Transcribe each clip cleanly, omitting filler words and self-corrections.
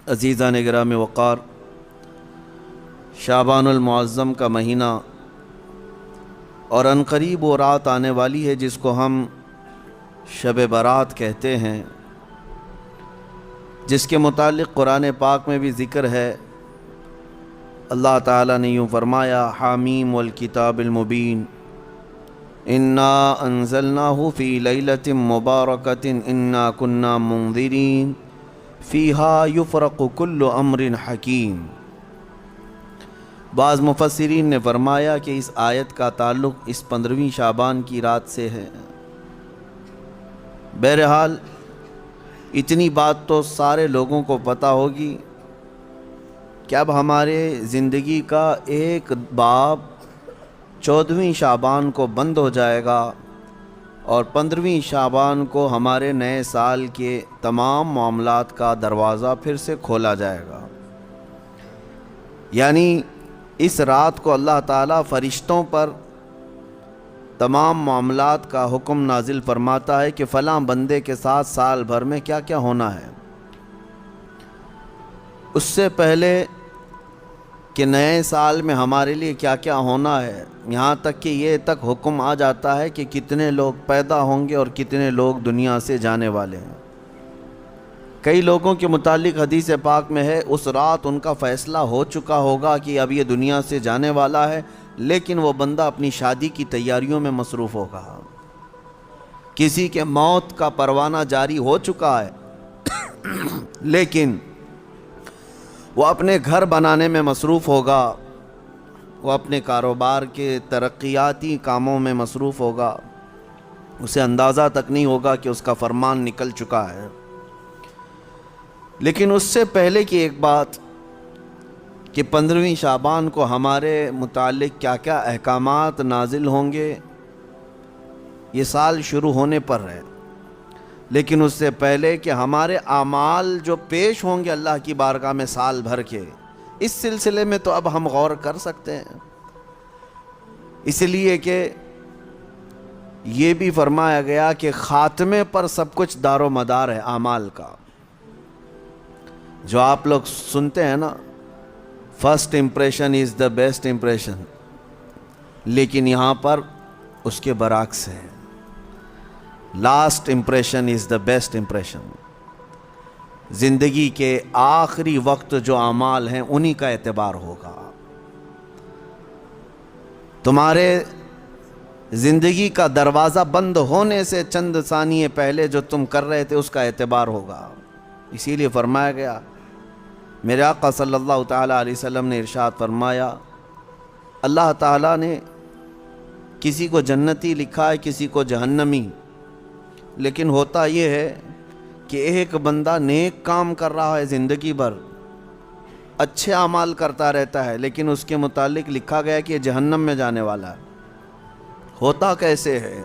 عزیزان گرام وقار، شعبان المعظم کا مہینہ اور عنقریب وہ رات آنے والی ہے جس کو ہم شب برات کہتے ہیں، جس کے متعلق قرآن پاک میں بھی ذکر ہے۔ اللہ تعالیٰ نے یوں فرمایا: حامیم والکتاب المبین انا انزلناہ فی لیلۃ مبارکۃ انا کنا منذرین فیہا یفرق کل امر حکیم۔ بعض مفسرین نے فرمایا کہ اس آیت کا تعلق اس 15ویں شعبان کی رات سے ہے۔ بہرحال اتنی بات تو سارے لوگوں کو پتہ ہوگی کہ اب ہمارے زندگی کا ایک باب 14ویں شعبان کو بند ہو جائے گا اور 15ویں شعبان کو ہمارے نئے سال کے تمام معاملات کا دروازہ پھر سے کھولا جائے گا۔ یعنی اس رات کو اللہ تعالیٰ فرشتوں پر تمام معاملات کا حکم نازل فرماتا ہے کہ فلاں بندے کے ساتھ سال بھر میں کیا کیا ہونا ہے۔ اس سے پہلے کہ نئے سال میں ہمارے لیے کیا کیا ہونا ہے، یہاں تک کہ یہ تک حکم آ جاتا ہے کہ کتنے لوگ پیدا ہوں گے اور کتنے لوگ دنیا سے جانے والے ہیں۔ کئی لوگوں کے متعلق حدیث پاک میں ہے اس رات ان کا فیصلہ ہو چکا ہوگا کہ اب یہ دنیا سے جانے والا ہے، لیکن وہ بندہ اپنی شادی کی تیاریوں میں مصروف ہوگا۔ کسی کے موت کا پروانہ جاری ہو چکا ہے لیکن وہ اپنے گھر بنانے میں مصروف ہوگا، وہ اپنے کاروبار کے ترقیاتی کاموں میں مصروف ہوگا، اسے اندازہ تک نہیں ہوگا کہ اس کا فرمان نکل چکا ہے۔ لیکن اس سے پہلے کی ایک بات کہ 15ویں شعبان کو ہمارے متعلق کیا کیا احکامات نازل ہوں گے، یہ سال شروع ہونے پر ہے، لیکن اس سے پہلے کہ ہمارے اعمال جو پیش ہوں گے اللہ کی بارگاہ میں سال بھر کے، اس سلسلے میں تو اب ہم غور کر سکتے ہیں۔ اس لیے کہ یہ بھی فرمایا گیا کہ خاتمے پر سب کچھ دار و مدار ہے اعمال کا۔ جو آپ لوگ سنتے ہیں نا، first impression is the best impression, لیکن یہاں پر اس کے برعکس ہے، last impression is the best impression. زندگی کے آخری وقت جو اعمال ہیں انہی کا اعتبار ہوگا۔ تمہارے زندگی کا دروازہ بند ہونے سے چند ثانیے پہلے جو تم کر رہے تھے اس کا اعتبار ہوگا۔ اسی لیے فرمایا گیا، میرے آقا صلی اللہ تعالیٰ علیہ وسلم نے ارشاد فرمایا، اللہ تعالیٰ نے کسی کو جنتی لکھا ہے کسی کو جہنمی، لیکن ہوتا یہ ہے کہ ایک بندہ نیک کام کر رہا ہے زندگی بھر، اچھے اعمال کرتا رہتا ہے، لیکن اس کے متعلق لکھا گیا کہ یہ جہنم میں جانے والا ہے۔ ہوتا کیسے ہے؟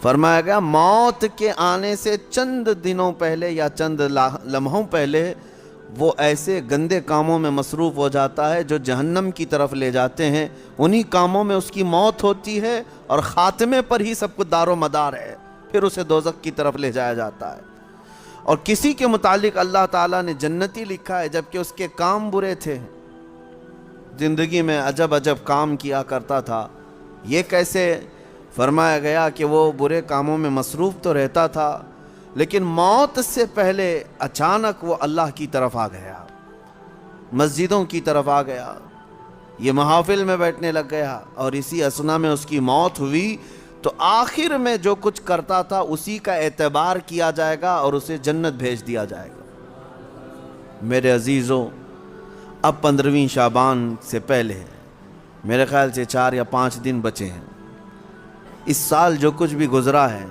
فرمایا گیا موت کے آنے سے چند دنوں پہلے یا چند لمحوں پہلے وہ ایسے گندے کاموں میں مصروف ہو جاتا ہے جو جہنم کی طرف لے جاتے ہیں، انہی کاموں میں اس کی موت ہوتی ہے اور خاتمے پر ہی سب کچھ دار و مدار ہے، پھر اسے دوزخ کی طرف لے جایا جاتا ہے۔ اور کسی کے متعلق اللہ تعالیٰ نے جنتی لکھا ہے جبکہ اس کے کام برے تھے، زندگی میں عجب عجب کام کیا کرتا تھا۔ یہ کیسے؟ فرمایا گیا کہ وہ برے کاموں میں مصروف تو رہتا تھا، لیکن موت سے پہلے اچانک وہ اللہ کی طرف آ گیا، مسجدوں کی طرف آ گیا، یہ محافل میں بیٹھنے لگ گیا، اور اسی اثنا میں اس کی موت ہوئی تو آخر میں جو کچھ کرتا تھا اسی کا اعتبار کیا جائے گا اور اسے جنت بھیج دیا جائے گا۔ میرے عزیزوں، اب 15ویں شعبان سے پہلے میرے خیال سے 4 یا 5 دن بچے ہیں۔ اس سال جو کچھ بھی گزرا ہے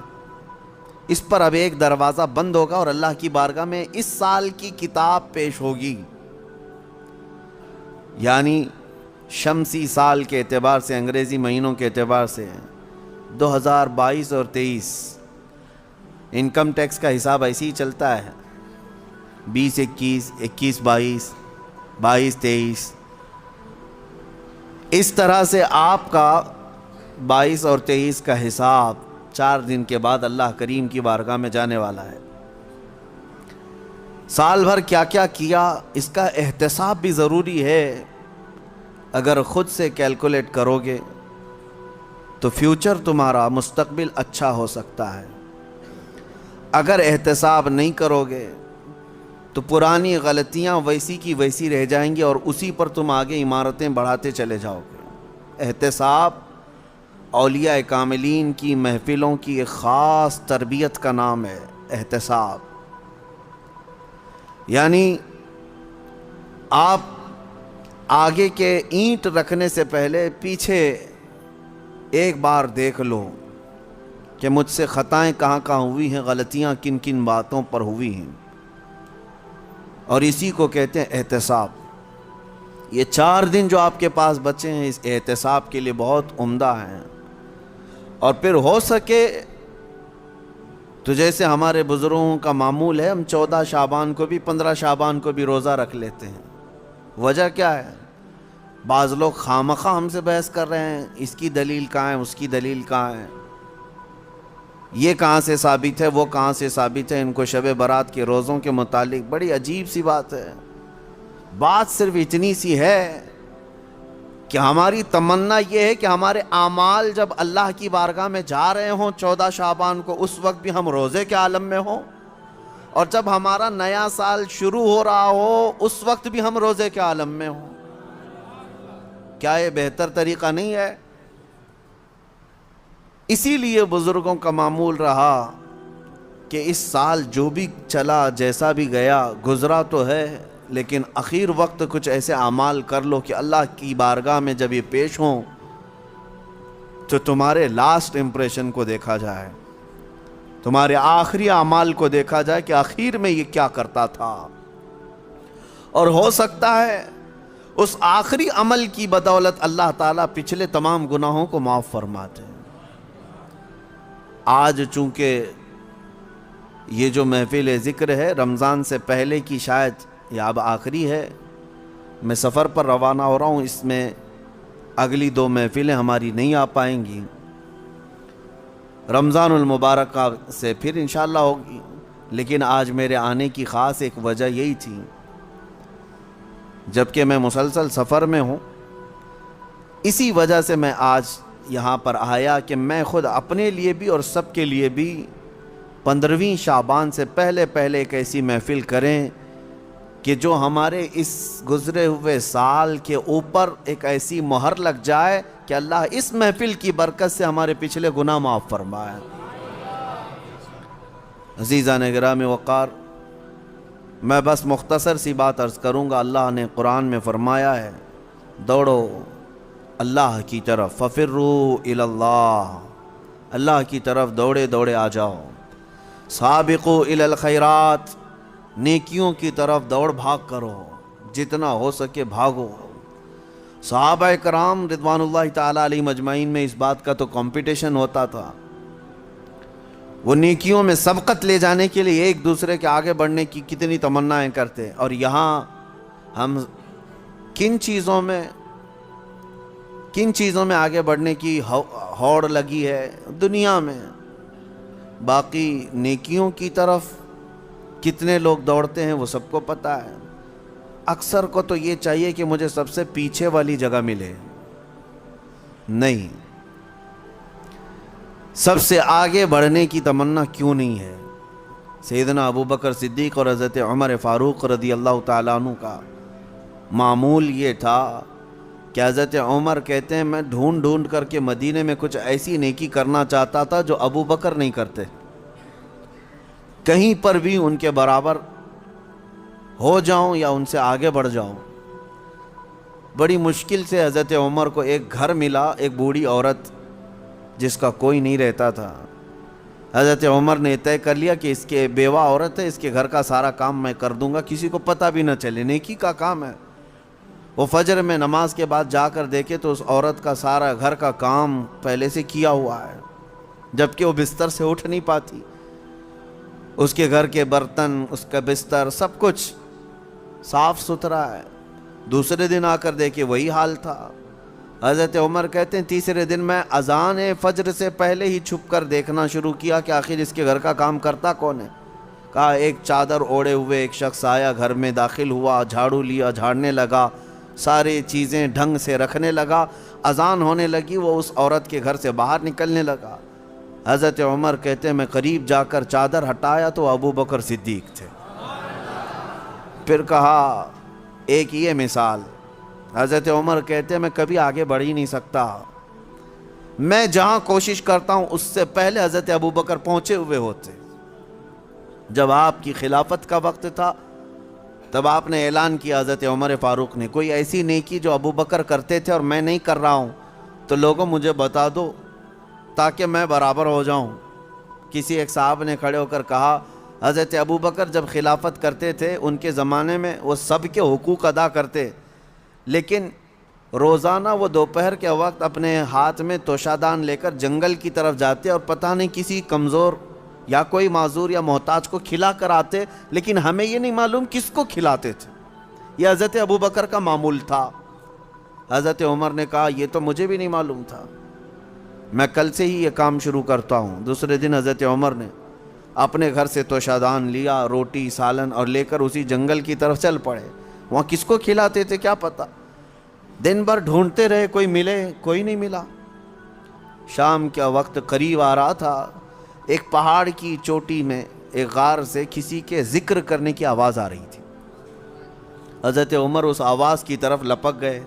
اس پر اب ایک دروازہ بند ہوگا اور اللہ کی بارگاہ میں اس سال کی کتاب پیش ہوگی۔ یعنی شمسی سال کے اعتبار سے، انگریزی مہینوں کے اعتبار سے 2022 اور 23 انکم ٹیکس کا حساب ایسے ہی چلتا ہے، 20-21، 21-22، 22-23، اس طرح سے آپ کا 22 اور 23 کا حساب 4 دن کے بعد اللہ کریم کی بارگاہ میں جانے والا ہے۔ سال بھر کیا کیا کیا، اس کا احتساب بھی ضروری ہے۔ اگر خود سے کیلکولیٹ کرو گے تو فیوچر تمہارا مستقبل اچھا ہو سکتا ہے۔ اگر احتساب نہیں کرو گے تو پرانی غلطیاں ویسی کی ویسی رہ جائیں گی اور اسی پر تم آگے عمارتیں بڑھاتے چلے جاؤ گے۔ احتساب اولیاء کاملین کی محفلوں کی ایک خاص تربیت کا نام ہے، احتساب۔ یعنی آپ آگے کے اینٹ رکھنے سے پہلے پیچھے ایک بار دیکھ لو کہ مجھ سے خطائیں کہاں کہاں ہوئی ہیں، غلطیاں کن کن باتوں پر ہوئی ہیں، اور اسی کو کہتے ہیں احتساب۔ یہ 4 دن جو آپ کے پاس بچے ہیں اس احتساب کے لیے بہت عمدہ ہیں۔ اور پھر ہو سکے تو جیسے ہمارے بزرگوں کا معمول ہے، ہم 14 شعبان کو بھی 15 شعبان کو بھی روزہ رکھ لیتے ہیں۔ وجہ کیا ہے؟ بعض لوگ خامخواہ ہم سے بحث کر رہے ہیں، اس کی دلیل کہاں ہے، اس کی دلیل کہاں ہے، یہ کہاں سے ثابت ہے، وہ کہاں سے ثابت ہے۔ ان کو شب برات کے روزوں کے متعلق بڑی عجیب سی بات ہے۔ بات صرف اتنی سی ہے کہ ہماری تمنا یہ ہے کہ ہمارے اعمال جب اللہ کی بارگاہ میں جا رہے ہوں 14 شعبان کو، اس وقت بھی ہم روزے کے عالم میں ہوں، اور جب ہمارا نیا سال شروع ہو رہا ہو اس وقت بھی ہم روزے کے عالم میں ہوں۔ کیا یہ بہتر طریقہ نہیں ہے؟ اسی لیے بزرگوں کا معمول رہا کہ اس سال جو بھی چلا، جیسا بھی گیا، گزرا تو ہے، لیکن اخیر وقت کچھ ایسے اعمال کر لو کہ اللہ کی بارگاہ میں جب یہ پیش ہوں تو تمہارے لاسٹ امپریشن کو دیکھا جائے، تمہارے آخری اعمال کو دیکھا جائے کہ آخر میں یہ کیا کرتا تھا۔ اور ہو سکتا ہے اس آخری عمل کی بدولت اللہ تعالیٰ پچھلے تمام گناہوں کو معاف فرماتے ہیں۔ آج چونکہ یہ جو محفل ذکر ہے رمضان سے پہلے کی شاید یا اب آخری ہے، میں سفر پر روانہ ہو رہا ہوں، اس میں اگلی 2 محفلیں ہماری نہیں آ پائیں گی، رمضان المبارک سے پھر انشاءاللہ ہوگی۔ لیکن آج میرے آنے کی خاص ایک وجہ یہی تھی، جبکہ میں مسلسل سفر میں ہوں، اسی وجہ سے میں آج یہاں پر آیا کہ میں خود اپنے لیے بھی اور سب کے لیے بھی 15ویں شعبان سے پہلے ایک ایسی محفل کریں کہ جو ہمارے اس گزرے ہوئے سال کے اوپر ایک ایسی مہر لگ جائے کہ اللہ اس محفل کی برکت سے ہمارے پچھلے گناہ معاف فرمائے۔ عزیزان گرامی وقار، میں بس مختصر سی بات عرض کروں گا۔ اللہ نے قرآن میں فرمایا ہے، دوڑو اللہ کی طرف، ففروا الی اللہ، اللہ کی طرف دوڑے دوڑے آ جاؤ، سابقوا الی الخیرات، نیکیوں کی طرف دوڑ بھاگ کرو، جتنا ہو سکے بھاگو۔ صحابہ کرام رضوان اللہ تعالیٰ علیہ مجمعین میں اس بات کا تو کمپٹیشن ہوتا تھا، وہ نیکیوں میں سبقت لے جانے کے لیے ایک دوسرے کے آگے بڑھنے کی کتنی تمنائیں کرتے، اور یہاں ہم کن چیزوں میں آگے بڑھنے کی ہوڑ لگی ہے دنیا میں، باقی نیکیوں کی طرف کتنے لوگ دوڑتے ہیں وہ سب کو پتہ ہے۔ اکثر کو تو یہ چاہیے کہ مجھے سب سے پیچھے والی جگہ ملے، نہیں، سب سے آگے بڑھنے کی تمنا کیوں نہیں ہے؟ سیدنا ابوبکر صدیق اور حضرت عمر فاروق رضی اللہ تعالیٰ عنہ کا معمول یہ تھا کہ حضرت عمر کہتے ہیں میں ڈھونڈ کر کے مدینے میں کچھ ایسی نیکی کرنا چاہتا تھا جو ابوبکر نہیں کرتے، کہیں پر بھی ان کے برابر ہو جاؤں یا ان سے آگے بڑھ جاؤں۔ بڑی مشکل سے حضرت عمر کو ایک گھر ملا، ایک بوڑھی عورت جس کا کوئی نہیں رہتا تھا۔ حضرت عمر نے طے کر لیا کہ اس کے بیوہ عورت ہے، اس کے گھر کا سارا کام میں کر دوں گا، کسی کو پتہ بھی نہ چلے، نیکی کا کام ہے۔ وہ فجر میں نماز کے بعد جا کر دیکھے تو اس عورت کا سارا گھر کا کام پہلے سے کیا ہوا ہے، جبکہ وہ بستر سے اٹھ نہیں پاتی، اس کے گھر کے برتن، اس کا بستر، سب کچھ صاف ستھرا ہے۔ دوسرے دن آ کر دیکھے وہی حال تھا۔ حضرت عمر کہتے ہیں تیسرے دن میں اذان فجر سے پہلے ہی چھپ کر دیکھنا شروع کیا کہ آخر اس کے گھر کا کام کرتا کون ہے، کہا ایک چادر اوڑے ہوئے ایک شخص آیا، گھر میں داخل ہوا، جھاڑو لیا، جھاڑنے لگا، ساری چیزیں ڈھنگ سے رکھنے لگا، اذان ہونے لگی، وہ اس عورت کے گھر سے باہر نکلنے لگا۔ حضرت عمر کہتے ہیں میں قریب جا کر چادر ہٹایا تو ابو بکر صدیق تھے۔ پھر کہا ایک یہ مثال، حضرت عمر کہتے ہیں میں کبھی آگے بڑھ ہی نہیں سکتا، میں جہاں کوشش کرتا ہوں اس سے پہلے حضرت ابو بکر پہنچے ہوئے ہوتے۔ جب آپ کی خلافت کا وقت تھا تب آپ نے اعلان کیا، حضرت عمر فاروق نے، کوئی ایسی نیکی جو ابو بکر کرتے تھے اور میں نہیں کر رہا ہوں تو لوگوں مجھے بتا دو تاکہ میں برابر ہو جاؤں۔ کسی ایک صاحب نے کھڑے ہو کر کہا حضرت ابو بکر جب خلافت کرتے تھے ان کے زمانے میں وہ سب کے حقوق ادا کرتے، لیکن روزانہ وہ دوپہر کے وقت اپنے ہاتھ میں توشادان لے کر جنگل کی طرف جاتے اور پتہ نہیں کسی کمزور یا کوئی معذور یا محتاج کو کھلا کر آتے، لیکن ہمیں یہ نہیں معلوم کس کو کھلاتے تھے۔ یہ حضرت ابو بکر کا معمول تھا۔ حضرت عمر نے کہا یہ تو مجھے بھی نہیں معلوم تھا، میں کل سے ہی یہ کام شروع کرتا ہوں۔ دوسرے دن حضرت عمر نے اپنے گھر سے توشادان لیا، روٹی سالن اور لے کر اسی جنگل کی طرف چل پڑے۔ وہاں کس کو کھلاتے تھے کیا پتہ، دن بھر ڈھونڈتے رہے، کوئی ملے، کوئی نہیں ملا۔ شام کا وقت قریب آ رہا تھا، ایک پہاڑ کی چوٹی میں ایک غار سے کسی کے ذکر کرنے کی آواز آ رہی تھی۔ حضرت عمر اس آواز کی طرف لپک گئے،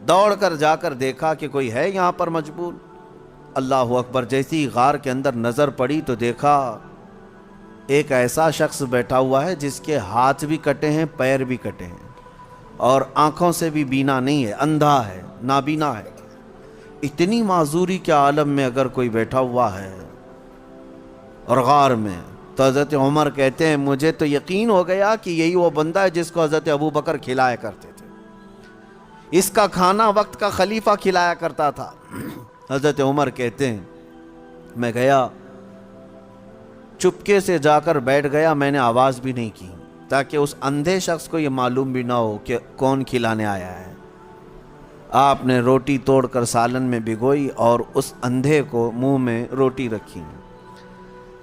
دوڑ کر جا کر دیکھا کہ کوئی ہے یہاں پر مجبور۔ اللہ اکبر، جیسی ہی غار کے اندر نظر پڑی تو دیکھا ایک ایسا شخص بیٹھا ہوا ہے جس کے ہاتھ بھی کٹے ہیں، پیر بھی کٹے ہیں اور آنکھوں سے بھی بینا نہیں ہے، اندھا ہے، نابینا ہے۔ اتنی معذوری کے عالم میں اگر کوئی بیٹھا ہوا ہے اور غار میں، تو حضرت عمر کہتے ہیں مجھے تو یقین ہو گیا کہ یہی وہ بندہ ہے جس کو حضرت ابو بکر کھلایا کرتے تھے، اس کا کھانا وقت کا خلیفہ کھلایا کرتا تھا۔ حضرت عمر کہتے ہیں میں گیا، چپکے سے جا کر بیٹھ گیا، میں نے آواز بھی نہیں کی تاکہ اس اندھے شخص کو یہ معلوم بھی نہ ہو کہ کون کھلانے آیا ہے۔ آپ نے روٹی توڑ کر سالن میں بھگوئی اور اس اندھے کو منہ میں روٹی رکھی۔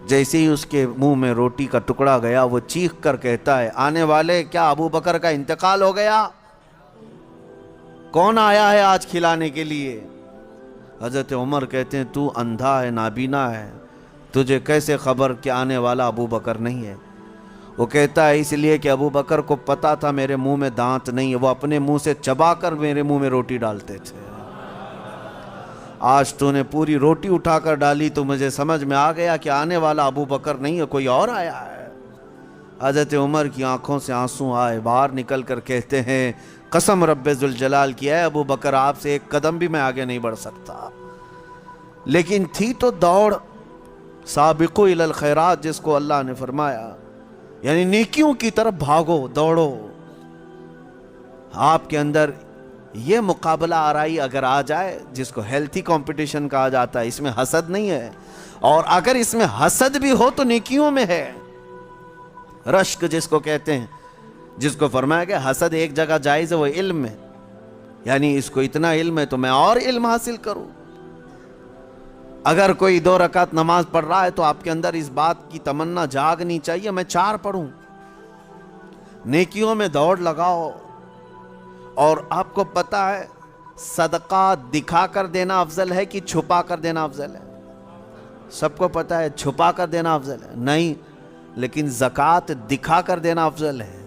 جیسے ہی اس کے منہ میں روٹی کا ٹکڑا گیا وہ چیخ کر کہتا ہے آنے والے، کیا ابو بکر کا انتقال ہو گیا؟ کون آیا ہے آج کھلانے کے لیے؟ حضرت عمر کہتے ہیں تو اندھا ہے، نابینا ہے، تجھے کیسے خبر کہ آنے والا ابو بکر نہیں ہے؟ وہ کہتا ہے اس لیے کہ ابو بکر کو پتا تھا میرے منہ میں دانت نہیں ہے، وہ اپنے منہ سے چبا کر میرے منہ میں روٹی ڈالتے تھے۔ آج تو نے پوری روٹی اٹھا کر ڈالی تو مجھے سمجھ میں آ گیا کہ آنے والا ابو بکر نہیں ہے، کوئی اور آیا ہے۔ حضرت عمر کی آنکھوں سے آنسو آئے، باہر نکل کر کہتے ہیں قسم رب ذوالجلال کی ہے ابو بکر آپ سے ایک قدم بھی میں آگے نہیں بڑھ سکتا۔ لیکن تھی تو دوڑ، سابقوا الی الخیرات جس کو اللہ نے فرمایا، یعنی نیکیوں کی طرف بھاگو، دوڑو۔ آپ کے اندر یہ مقابلہ آرائی اگر آ جائے جس کو ہیلتھی کمپٹیشن کہا جاتا ہے، اس میں حسد نہیں ہے، اور اگر اس میں حسد بھی ہو تو نیکیوں میں ہے۔ رشک جس کو کہتے ہیں، جس کو فرمایا کہ حسد ایک جگہ جائز ہے وہ علم میں، یعنی اس کو اتنا علم ہے تو میں اور علم حاصل کروں۔ اگر کوئی 2 رکعت نماز پڑھ رہا ہے تو آپ کے اندر اس بات کی تمنا جاگنی چاہیے میں 4 پڑھوں۔ نیکیوں میں دوڑ لگاؤ، اور آپ کو پتہ ہے صدقہ دکھا کر دینا افضل ہے کہ چھپا کر دینا افضل ہے؟ سب کو پتہ ہے چھپا کر دینا افضل ہے، نہیں، لیکن زکوٰۃ دکھا کر دینا افضل ہے۔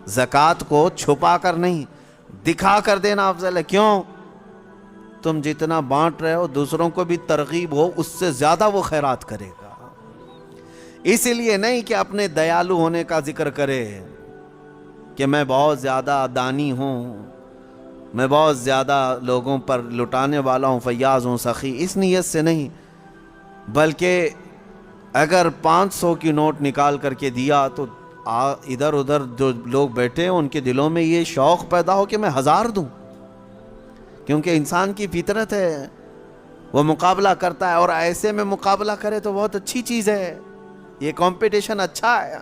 زکوٰۃ کو چھپا کر نہیں، دکھا کر دینا افضل ہے۔ کیوں؟ تم جتنا بانٹ رہے ہو دوسروں کو بھی ترغیب ہو، اس سے زیادہ وہ خیرات کرے گا۔ اس لیے نہیں کہ اپنے دیالو ہونے کا ذکر کرے کہ میں بہت زیادہ دانی ہوں، میں بہت زیادہ لوگوں پر لٹانے والا ہوں، فیاض ہوں، سخی، اس نیت سے نہیں، بلکہ اگر 500 کی نوٹ نکال کر کے دیا تو ادھر ادھر جو لوگ بیٹھے ہیں ان کے دلوں میں یہ شوق پیدا ہو کہ میں 1000 دوں، کیونکہ انسان کی فطرت ہے وہ مقابلہ کرتا ہے، اور ایسے میں مقابلہ کرے تو بہت اچھی چیز ہے، یہ کمپٹیشن اچھا ہے۔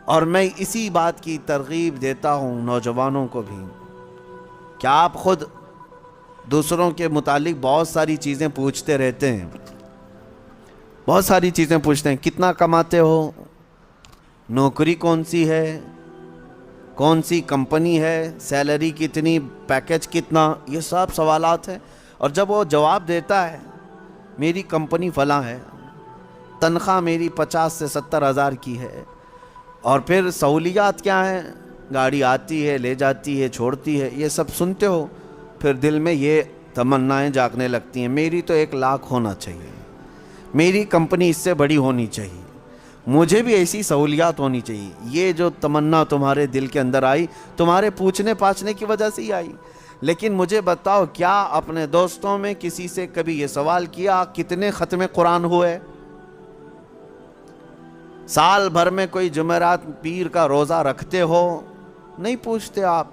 اور میں اسی بات کی ترغیب دیتا ہوں نوجوانوں کو بھی کہ آپ خود دوسروں کے متعلق بہت ساری چیزیں پوچھتے رہتے ہیں، بہت ساری چیزیں پوچھتے ہیں، کتنا کماتے ہو، نوکری کون سی ہے، کون سی کمپنی ہے، سیلری کتنی، پیکج کتنا، یہ سب سوالات ہیں۔ اور جب وہ جواب دیتا ہے میری کمپنی فلاں ہے، تنخواہ میری 50 سے 70 ہزار کی ہے، اور پھر سہولیات کیا ہیں، گاڑی آتی ہے، لے جاتی ہے، چھوڑتی ہے، یہ سب سنتے ہو، پھر دل میں یہ تمنائیں جاگنے لگتی ہیں، میری تو 1 لاکھ ہونا چاہیے، میری کمپنی اس سے بڑی ہونی چاہیے، مجھے بھی ایسی سہولیات ہونی چاہیے۔ یہ جو تمنا تمہارے دل کے اندر آئی، تمہارے پوچھنے پاچھنے کی وجہ سے ہی آئی۔ لیکن مجھے بتاؤ، کیا اپنے دوستوں میں کسی سے کبھی یہ سوال کیا کتنے ختم قرآن ہوئے؟ سال بھر میں کوئی جمعرات پیر کا روزہ رکھتے ہو؟ نہیں پوچھتے آپ،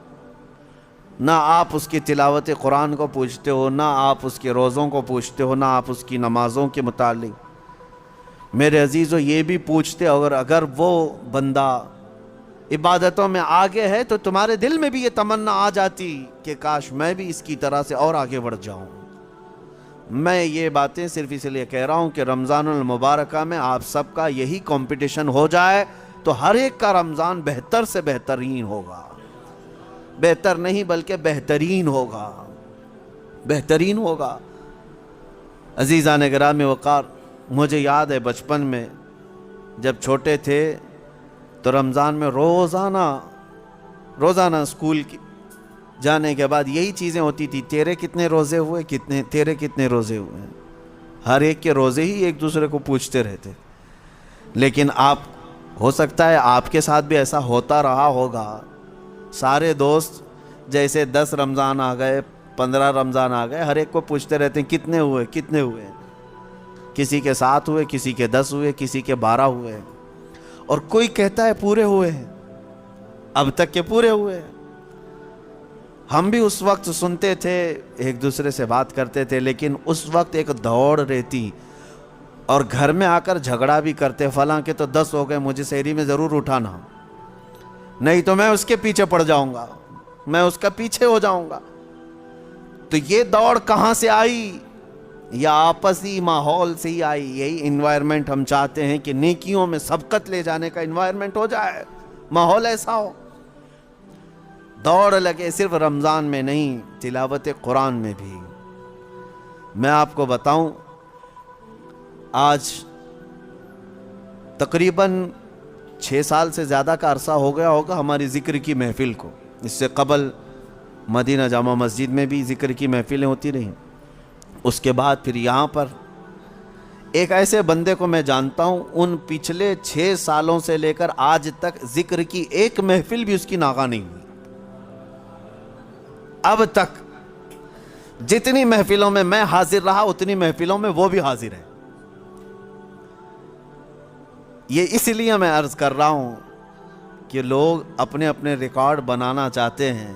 نہ آپ اس کی تلاوت قرآن کو پوچھتے ہو، نہ آپ اس کے روزوں کو پوچھتے ہو، نہ آپ اس کی نمازوں کے متعلق۔ میرے عزیزو، یہ بھی پوچھتے، اگر وہ بندہ عبادتوں میں آگے ہے تو تمہارے دل میں بھی یہ تمنا آ جاتی کہ کاش میں بھی اس کی طرح سے اور آگے بڑھ جاؤں۔ میں یہ باتیں صرف اس لیے کہہ رہا ہوں کہ رمضان المبارکہ میں آپ سب کا یہی کمپٹیشن ہو جائے تو ہر ایک کا رمضان بہتر سے بہترین ہوگا، بہتر نہیں بلکہ بہترین ہوگا، بہترین ہوگا۔ عزیزان گرامی وقار، مجھے یاد ہے بچپن میں جب چھوٹے تھے تو رمضان میں روزانہ اسکول جانے کے بعد یہی چیزیں ہوتی تھی، تیرے کتنے روزے ہوئے، تیرے کتنے روزے ہوئے ہیں۔ ہر ایک کے روزے ہی ایک دوسرے کو پوچھتے رہتے۔ لیکن ہو سکتا ہے آپ کے ساتھ بھی ایسا ہوتا رہا ہوگا، سارے دوست جیسے 10 رمضان آ گئے، 15 رمضان آ گئے، ہر ایک کو پوچھتے رہتے ہیں کتنے ہوئے، کتنے ہوئے۔ کسی کے 7 ہوئے، کسی کے 10 ہوئے، کسی کے 12 ہوئے، اور کوئی کہتا ہے پورے ہوئے ہیں، اب تک کے پورے ہوئے ہیں۔ ہم بھی اس وقت سنتے تھے، ایک دوسرے سے بات کرتے تھے، لیکن اس وقت ایک دوڑ رہتی، اور گھر میں آ کر جھگڑا بھی کرتے، فلاں کے تو 10 ہو گئے، مجھے سحری میں ضرور اٹھانا، نہیں تو میں اس کے پیچھے پڑ جاؤں گا، میں اس کا پیچھے ہو جاؤں گا۔ تو یہ دوڑ کہاں سے آئی؟ یا آپسی ماحول سے ہی آئی۔ یہی انوائرمنٹ ہم چاہتے ہیں کہ نیکیوں میں سبقت لے جانے کا انوائرمنٹ ہو جائے، ماحول ایسا ہو، دوڑ لگے، صرف رمضان میں نہیں، تلاوت قرآن میں بھی۔ میں آپ کو بتاؤں، آج تقریباً 6 سال سے زیادہ کا عرصہ ہو گیا ہوگا ہماری ذکر کی محفل کو۔ اس سے قبل مدینہ جامع مسجد میں بھی ذکر کی محفلیں ہوتی رہیں، اس کے بعد پھر یہاں پر ایک ایسے بندے کو میں جانتا ہوں، ان پچھلے 6 سالوں سے لے کر آج تک ذکر کی ایک محفل بھی اس کی ناغہ نہیں ہوئی۔ اب تک جتنی محفلوں میں میں حاضر رہا، اتنی محفلوں میں وہ بھی حاضر ہے۔ یہ اس لیے میں عرض کر رہا ہوں کہ لوگ اپنے اپنے ریکارڈ بنانا چاہتے ہیں،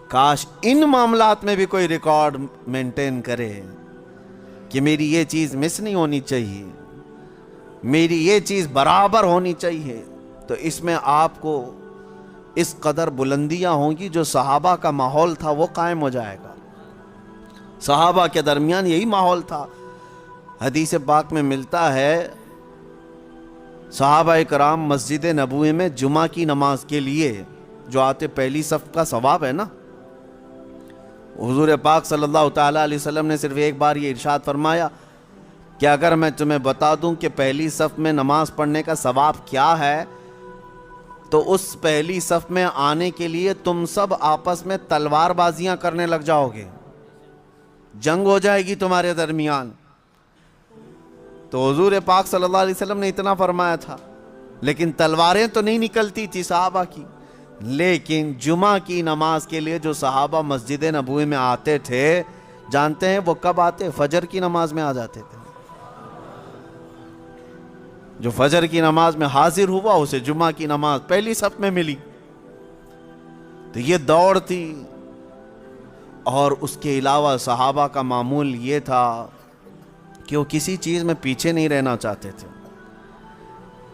کاش ان معاملات میں بھی کوئی ریکارڈ مینٹین کرے کہ میری یہ چیز مس نہیں ہونی چاہیے، میری یہ چیز برابر ہونی چاہیے، تو اس میں آپ کو اس قدر بلندیاں ہوں گی، جو صحابہ کا ماحول تھا وہ قائم ہو جائے گا۔ صحابہ کے درمیان یہی ماحول تھا۔ حدیث پاک میں ملتا ہے، صحابہ کرام مسجد نبوی میں جمعہ کی نماز کے لیے جو آتے، پہلی صف کا ثواب ہے نا، حضور پاک صلی اللہ تعالیٰ علیہ وسلم نے صرف ایک بار یہ ارشاد فرمایا کہ اگر میں تمہیں بتا دوں کہ پہلی صف میں نماز پڑھنے کا ثواب کیا ہے، تو اس پہلی صف میں آنے کے لیے تم سب آپس میں تلوار بازیاں کرنے لگ جاؤ گے، جنگ ہو جائے گی تمہارے درمیان۔ تو حضور پاک صلی اللہ علیہ وسلم نے اتنا فرمایا تھا، لیکن تلواریں تو نہیں نکلتی تھی صحابہ کی۔ لیکن جمعہ کی نماز کے لیے جو صحابہ مسجد نبوی میں آتے تھے، جانتے ہیں وہ کب آتے؟ فجر کی نماز میں آ جاتے تھے۔ جو فجر کی نماز میں حاضر ہوا، اسے جمعہ کی نماز پہلی صف میں ملی۔ تو یہ دوڑ تھی۔ اور اس کے علاوہ صحابہ کا معمول یہ تھا کہ وہ کسی چیز میں پیچھے نہیں رہنا چاہتے تھے۔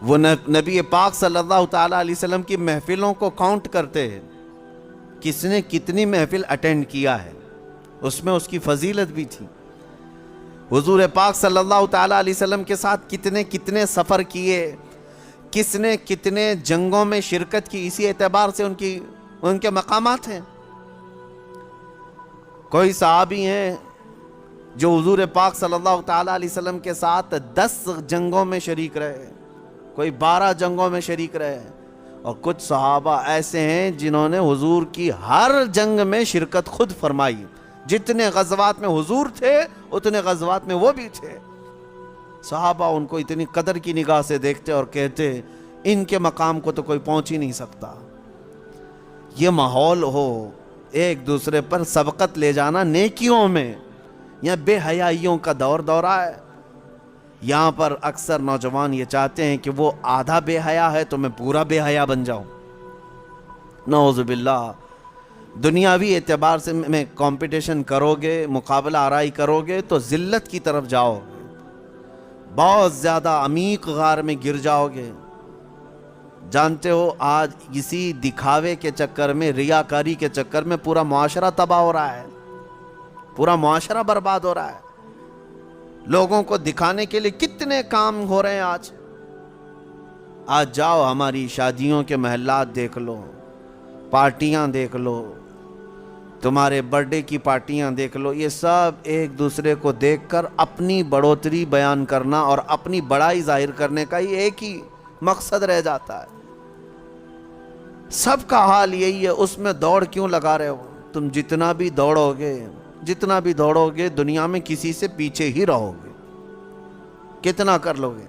وہ نبی پاک صلی اللہ تعالیٰ علیہ وسلم کی محفلوں کو کاؤنٹ کرتے ہیں، کس نے کتنی محفل اٹینڈ کیا ہے، اس میں اس کی فضیلت بھی تھی۔ حضور پاک صلی اللہ تعالیٰ علیہ وسلم کے ساتھ کتنے کتنے سفر کیے، کس نے کتنے جنگوں میں شرکت کی، اسی اعتبار سے ان کے مقامات ہیں۔ کوئی صحابی ہیں جو حضور پاک صلی اللہ تعالیٰ علیہ وسلم کے ساتھ 10 جنگوں میں شریک رہے، کوئی 12 جنگوں میں شریک رہے، اور کچھ صحابہ ایسے ہیں جنہوں نے حضور کی ہر جنگ میں شرکت خود فرمائی۔ جتنے غزوات میں حضور تھے اتنے غزوات میں وہ بھی تھے۔ صحابہ ان کو اتنی قدر کی نگاہ سے دیکھتے اور کہتے ان کے مقام کو تو کوئی پہنچ ہی نہیں سکتا۔ یہ ماحول ہو ایک دوسرے پر سبقت لے جانا نیکیوں میں، یا بے حیائیوں کا دورہ ہے۔ یہاں پر اکثر نوجوان یہ چاہتے ہیں کہ وہ آدھا بے حیا ہے تو میں پورا بے حیا بن جاؤں۔ نعوذ باللہ، دنیاوی اعتبار سے میں کمپٹیشن کرو گے، مقابلہ آرائی کرو گے تو ذلت کی طرف جاؤ گے، بہت زیادہ عمیق غار میں گر جاؤ گے۔ جانتے ہو آج اسی دکھاوے کے چکر میں، ریاکاری کے چکر میں پورا معاشرہ تباہ ہو رہا ہے، پورا معاشرہ برباد ہو رہا ہے۔ لوگوں کو دکھانے کے لیے کتنے کام ہو رہے ہیں۔ آج جاؤ ہماری شادیوں کے محلات دیکھ لو، پارٹیاں دیکھ لو، تمہارے برڈے کی پارٹیاں دیکھ لو، یہ سب ایک دوسرے کو دیکھ کر اپنی بڑھوتری بیان کرنا اور اپنی بڑائی ظاہر کرنے کا ہی ایک ہی مقصد رہ جاتا ہے۔ سب کا حال یہی ہے، اس میں دوڑ کیوں لگا رہے ہو؟ تم جتنا بھی دوڑو گے دنیا میں کسی سے پیچھے ہی رہو گے، کتنا کر لو گے۔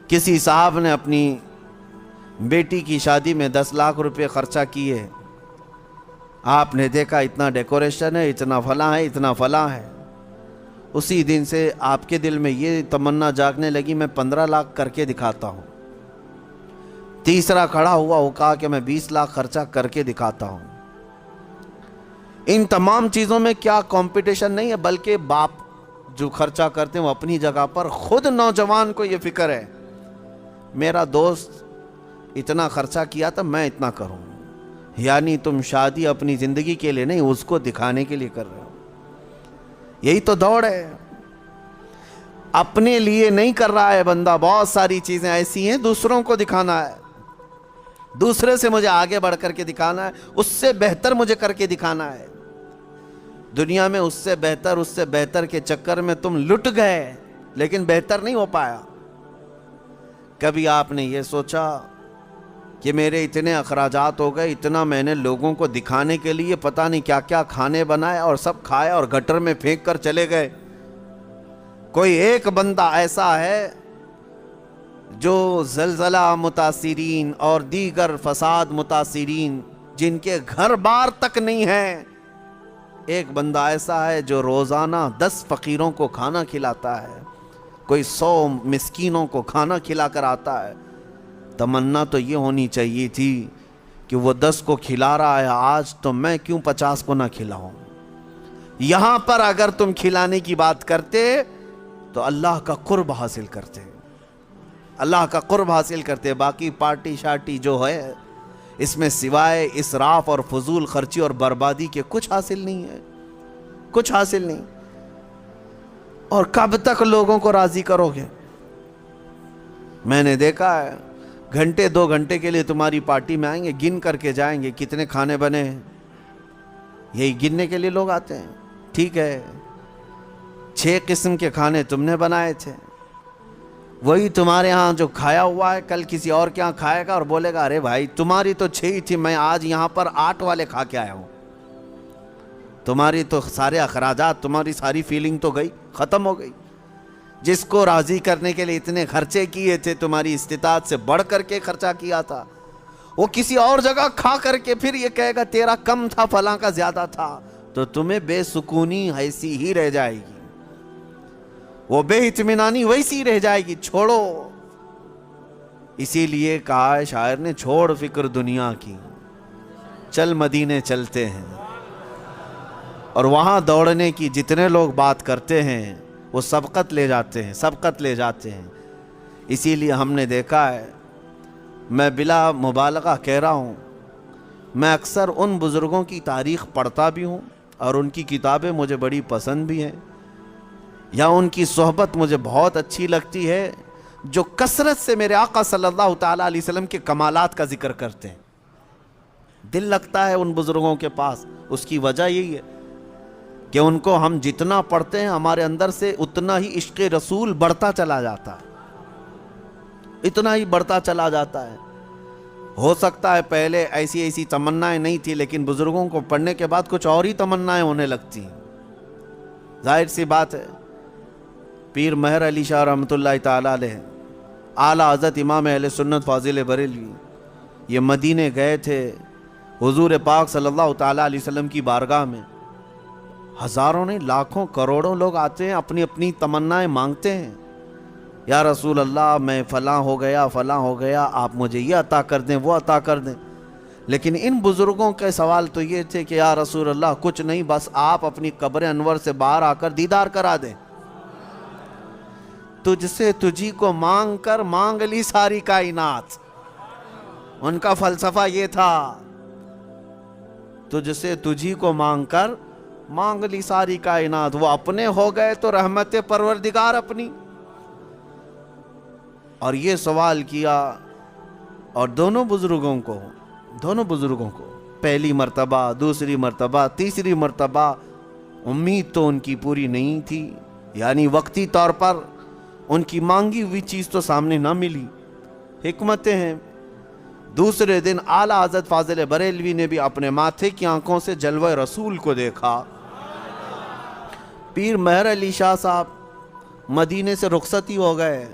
کسی صاحب نے اپنی بیٹی کی شادی میں 10 لاکھ روپے خرچہ کیے، آپ نے دیکھا اتنا ڈیکوریشن ہے، اتنا فلاں ہے، اسی دن سے آپ کے دل میں یہ تمنا جاگنے لگی میں 15 لاکھ کر کے دکھاتا ہوں۔ تیسرا کھڑا ہوا، وہ کہا کہ میں 20 لاکھ خرچہ کر کے دکھاتا ہوں۔ ان تمام چیزوں میں کیا کمپٹیشن نہیں ہے، بلکہ باپ جو خرچہ کرتے ہیں وہ اپنی جگہ پر، خود نوجوان کو یہ فکر ہے میرا دوست اتنا خرچہ کیا تھا میں اتنا کروں۔ یعنی تم شادی اپنی زندگی کے لیے نہیں، اس کو دکھانے کے لیے کر رہے ہو۔ یہی تو دوڑ ہے، اپنے لیے نہیں کر رہا ہے بندہ۔ بہت ساری چیزیں ایسی ہیں دوسروں کو دکھانا ہے، دوسرے سے مجھے آگے بڑھ کر کے دکھانا ہے، اس سے بہتر مجھے کر کے دکھانا ہے۔ دنیا میں اس سے بہتر کے چکر میں تم لٹ گئے، لیکن بہتر نہیں ہو پایا۔ کبھی آپ نے یہ سوچا کہ میرے اتنے اخراجات ہو گئے، اتنا میں نے لوگوں کو دکھانے کے لیے پتہ نہیں کیا کیا کھانے بنائے اور سب کھائے اور گٹر میں پھینک کر چلے گئے۔ کوئی ایک بندہ ایسا ہے جو زلزلہ متاثرین اور دیگر فساد متاثرین جن کے گھر بار تک نہیں ہیں، ایک بندہ ایسا ہے جو روزانہ 10 فقیروں کو کھانا کھلاتا ہے، کوئی 100 مسکینوں کو کھانا کھلا کر آتا ہے۔ تمنا تو یہ ہونی چاہیے تھی کہ وہ 10 کو کھلا رہا ہے آج، تو میں کیوں 50 کو نہ کھلاؤں۔ یہاں پر اگر تم کھلانے کی بات کرتے تو اللہ کا قرب حاصل کرتے، اللہ کا قرب حاصل کرتے۔ باقی پارٹی شارٹی جو ہے اس میں سوائے اسراف اور فضول خرچی اور بربادی کے کچھ حاصل نہیں ہے، کچھ حاصل نہیں۔ اور کب تک لوگوں کو راضی کرو گے؟ میں نے دیکھا ہے گھنٹے 2 گھنٹے کے لیے تمہاری پارٹی میں آئیں گے، گن کر کے جائیں گے کتنے کھانے بنے ہیں، یہی گننے کے لیے لوگ آتے ہیں۔ ٹھیک ہے 6 قسم کے کھانے تم نے بنائے تھے، وہی تمہارے ہاں جو کھایا ہوا ہے کل کسی اور کے ہاں کھائے گا اور بولے گا ارے بھائی تمہاری تو 6 ہی تھی، میں آج یہاں پر 8 والے کھا کے آیا ہوں۔ تمہاری تو سارے اخراجات، تمہاری ساری فیلنگ تو گئی، ختم ہو گئی۔ جس کو راضی کرنے کے لیے اتنے خرچے کیے تھے، تمہاری استطاعت سے بڑھ کر کے خرچہ کیا تھا، وہ کسی اور جگہ کھا کر کے پھر یہ کہے گا تیرا کم تھا فلاں کا زیادہ تھا، تو تمہیں بے سکونی ایسی ہی رہ جائے گی، وہ بے اطمینانی ویسی رہ جائے گی۔ چھوڑو، اسی لیے کہا ہے شاعر نے چھوڑ فکر دنیا کی، چل مدینے چلتے ہیں۔ اور وہاں دوڑنے کی جتنے لوگ بات کرتے ہیں وہ سبقت لے جاتے ہیں، سبقت لے جاتے ہیں۔ اسی لیے ہم نے دیکھا ہے، میں بلا مبالغہ کہہ رہا ہوں، میں اکثر ان بزرگوں کی تاریخ پڑھتا بھی ہوں اور ان کی کتابیں مجھے بڑی پسند بھی ہیں، یا ان کی صحبت مجھے بہت اچھی لگتی ہے جو کثرت سے میرے آقا صلی اللہ تعالیٰ علیہ وسلم کے کمالات کا ذکر کرتے ہیں۔ دل لگتا ہے ان بزرگوں کے پاس۔ اس کی وجہ یہی ہے کہ ان کو ہم جتنا پڑھتے ہیں ہمارے اندر سے اتنا ہی عشق رسول بڑھتا چلا جاتا ہے، اتنا ہی بڑھتا چلا جاتا ہے۔ ہو سکتا ہے پہلے ایسی تمنائیں نہیں تھی، لیکن بزرگوں کو پڑھنے کے بعد کچھ اور ہی تمنائیں ہونے لگتی ہیں۔ ظاہر سی بات ہے، پیر مہر علی شاہ رحمۃ اللہ تعالیٰ علیہ، اعلیٰ حضرت امام اہل سنت فاضل بریلوی، یہ مدینے گئے تھے حضور پاک صلی اللہ تعالیٰ علیہ وسلم کی بارگاہ میں۔ ہزاروں نہیں، لاکھوں کروڑوں لوگ آتے ہیں، اپنی اپنی تمنائیں مانگتے ہیں۔ یا رسول اللہ میں فلاں ہو گیا، آپ مجھے یہ عطا کر دیں، وہ عطا کر دیں۔ لیکن ان بزرگوں کے سوال تو یہ تھے کہ یا رسول اللہ کچھ نہیں، بس آپ اپنی قبر انور سے باہر آ کر دیدار کرا دیں۔ تجھ سے تجھی کو مانگ کر مانگ لی ساری کائنات، ان کا فلسفہ یہ تھا، تجھ سے تجھی کو مانگ کر مانگ لی ساری کائنات۔ وہ اپنے ہو گئے تو رحمت پروردگار اپنی۔ اور یہ سوال کیا، اور دونوں بزرگوں کو پہلی مرتبہ، دوسری مرتبہ، تیسری مرتبہ امید تو ان کی پوری نہیں تھی، یعنی وقتی طور پر ان کی مانگی ہوئی چیز تو سامنے نہ ملی۔ حکمتیں ہیں۔ دوسرے دن اعلیٰ حضرت فاضل بریلوی نے بھی اپنے ماتھے کی آنکھوں سے جلوہ رسول کو دیکھا۔ پیر مہر علی شاہ صاحب مدینے سے رخصتی ہو گئے،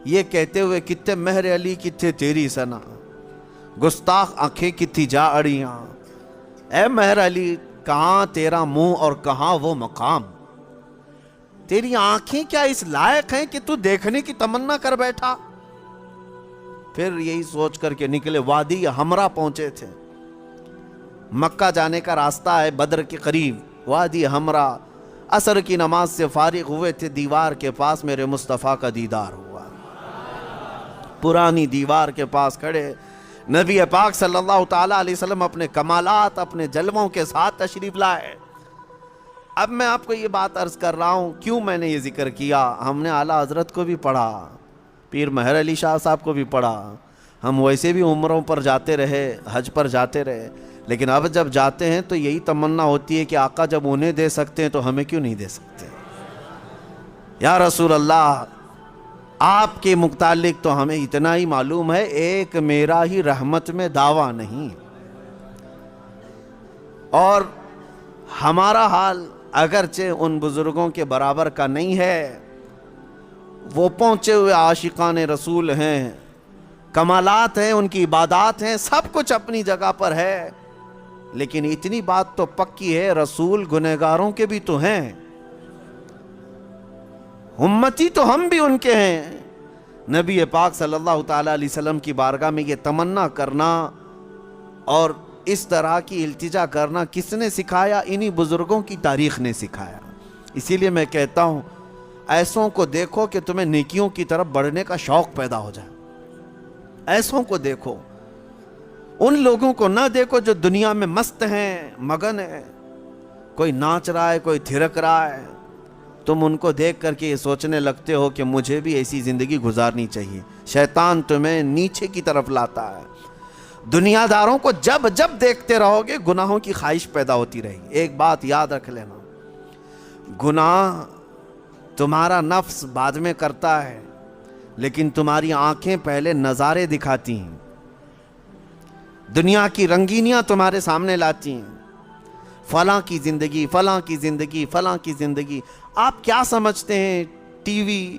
یہ کہتے ہوئے کتے مہر علی کتے تیری سنا، گستاخ آنکھیں کتھی جا اڑیاں۔ اے مہر علی کہاں تیرا منہ اور کہاں وہ مقام، تیری آنکھیں کیا اس لائق ہیں کہ تو دیکھنے کی تمنا کر بیٹھا۔ پھر یہی سوچ کر کے نکلے، وادی ہمرا پہنچے تھے، مکہ جانے کا راستہ ہے بدر کے قریب، وادی ہمرا۔ عصر کی نماز سے فارغ ہوئے تھے، دیوار کے پاس میرے مصطفیٰ کا دیدار ہوا۔ پرانی دیوار کے پاس کھڑے نبی پاک صلی اللہ تعالیٰ علیہ وسلم اپنے کمالات، اپنے جلووں کے ساتھ تشریف لائے۔ اب میں آپ کو یہ بات عرض کر رہا ہوں، کیوں میں نے یہ ذکر کیا؟ ہم نے اعلیٰ حضرت کو بھی پڑھا، پیر مہر علی شاہ صاحب کو بھی پڑھا، ہم ویسے بھی عمروں پر جاتے رہے، حج پر جاتے رہے، لیکن اب جب جاتے ہیں تو یہی تمنا ہوتی ہے کہ آقا جب انہیں دے سکتے ہیں تو ہمیں کیوں نہیں دے سکتے؟ یا رسول اللہ آپ کے متعلق تو ہمیں اتنا ہی معلوم ہے، ایک میرا ہی رحمت میں دعویٰ نہیں، اور ہمارا حال اگرچہ ان بزرگوں کے برابر کا نہیں ہے، وہ پہنچے ہوئے عاشقان رسول ہیں، کمالات ہیں، ان کی عبادات ہیں، سب کچھ اپنی جگہ پر ہے، لیکن اتنی بات تو پکی ہے، رسول گنہگاروں کے بھی تو ہیں، امتی تو ہم بھی ان کے ہیں۔ نبی پاک صلی اللہ تعالیٰ علیہ وسلم کی بارگاہ میں یہ تمنا کرنا اور اس طرح کی التجا کرنا کس نے سکھایا؟ انہی بزرگوں کی تاریخ نے سکھایا۔ اسی لیے میں کہتا ہوں ایسوں کو دیکھو کہ تمہیں نیکیوں کی طرف بڑھنے کا شوق پیدا ہو جائے، ایسوں کو دیکھو، ان لوگوں کو نہ دیکھو جو دنیا میں مست ہیں، مگن ہیں، کوئی ناچ رہا ہے، کوئی تھرک رہا ہے، تم ان کو دیکھ کر کے یہ سوچنے لگتے ہو کہ مجھے بھی ایسی زندگی گزارنی چاہیے۔ شیطان تمہیں نیچے کی طرف لاتا ہے۔ دنیا داروں کو جب جب دیکھتے رہو گے گناہوں کی خواہش پیدا ہوتی رہے گی۔ ایک بات یاد رکھ لینا، گناہ تمہارا نفس بعد میں کرتا ہے، لیکن تمہاری آنکھیں پہلے نظارے دکھاتی ہیں، دنیا کی رنگینیاں تمہارے سامنے لاتی ہیں، فلاں کی زندگی، فلاں کی زندگی، فلاں کی زندگی۔ آپ کیا سمجھتے ہیں ٹی وی،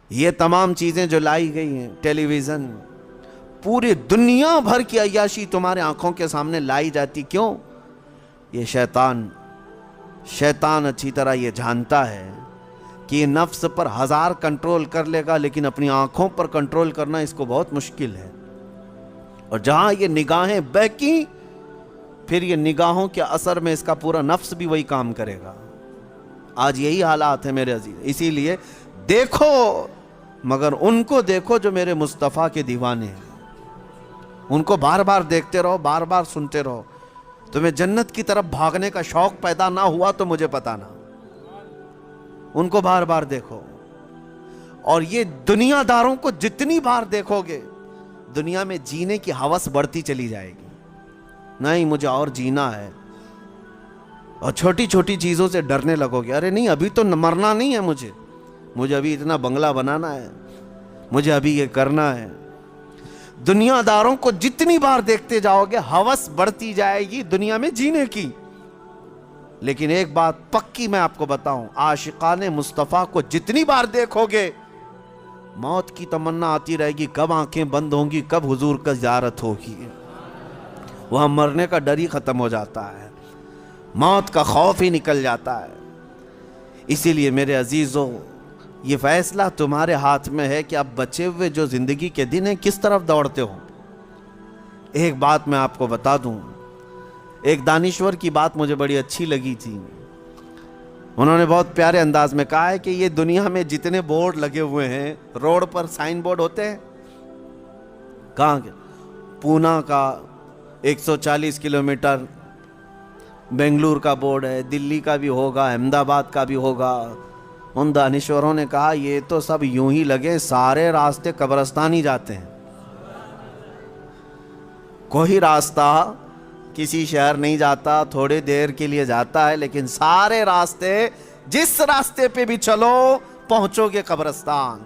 یہ تمام چیزیں جو لائی گئی ہیں، ٹیلی ویژن، پوری دنیا بھر کی عیاشی تمہارے آنکھوں کے سامنے لائی جاتی، کیوں؟ یہ شیطان اچھی طرح یہ جانتا ہے کہ یہ نفس پر ہزار کنٹرول کر لے گا، لیکن اپنی آنکھوں پر کنٹرول کرنا اس کو بہت مشکل ہے۔ اور جہاں یہ نگاہیں بہکی، پھر یہ نگاہوں کے اثر میں اس کا پورا نفس بھی وہی کام کرے گا۔ آج یہی حالات ہیں میرے عزیز، اسی لیے دیکھو، مگر ان کو دیکھو جو میرے مصطفیٰ کے دیوانے ہیں، ان کو بار بار دیکھتے رہو، بار بار سنتے رہو۔ تمہیں جنت کی طرف بھاگنے کا شوق پیدا نہ ہوا تو مجھے پتا نہ، ان کو بار بار دیکھو. اور یہ دنیا داروں کو جتنی بار دیکھو گے دنیا میں جینے کی ہوس بڑھتی چلی جائے گی. نہیں مجھے اور جینا ہے. اور چھوٹی چھوٹی چیزوں سے ڈرنے لگو گے. ارے نہیں ابھی تو مرنا نہیں ہے مجھے ابھی اتنا بنگلہ بنانا ہے, مجھے ابھی یہ کرنا ہے. دنیا داروں کو جتنی بار دیکھتے جاؤ گے ہوس بڑھتی جائے گی دنیا میں جینے کی. لیکن ایک بات پکی میں آپ کو بتاؤں, عاشقان مصطفیٰ کو جتنی بار دیکھو گے موت کی تمنا آتی رہے گی, کب آنکھیں بند ہوں گی, کب حضور کا زیارت ہوگی. وہاں مرنے کا ڈر ہی ختم ہو جاتا ہے, موت کا خوف ہی نکل جاتا ہے. اسی لیے میرے عزیزوں یہ فیصلہ تمہارے ہاتھ میں ہے کہ اب بچے ہوئے جو زندگی کے دن ہیں کس طرف دوڑتے ہو. ایک بات میں آپ کو بتا دوں, ایک دانشور کی بات مجھے بڑی اچھی لگی تھی. انہوں نے بہت پیارے انداز میں کہا ہے کہ یہ دنیا میں جتنے بورڈ لگے ہوئے ہیں, روڈ پر سائن بورڈ ہوتے ہیں, کہاں کے پونا کا 140 کلومیٹر, بنگلور کا بورڈ ہے, دلی کا بھی ہوگا, احمد آباد کا بھی ہوگا. ان دانشوروں نے کہا یہ تو سب یوں ہی لگے, سارے راستے قبرستان ہی جاتے ہیں. کوئی راستہ کسی شہر نہیں جاتا, تھوڑے دیر کے لیے جاتا ہے, لیکن سارے راستے جس راستے پہ بھی چلو پہنچو گے قبرستان.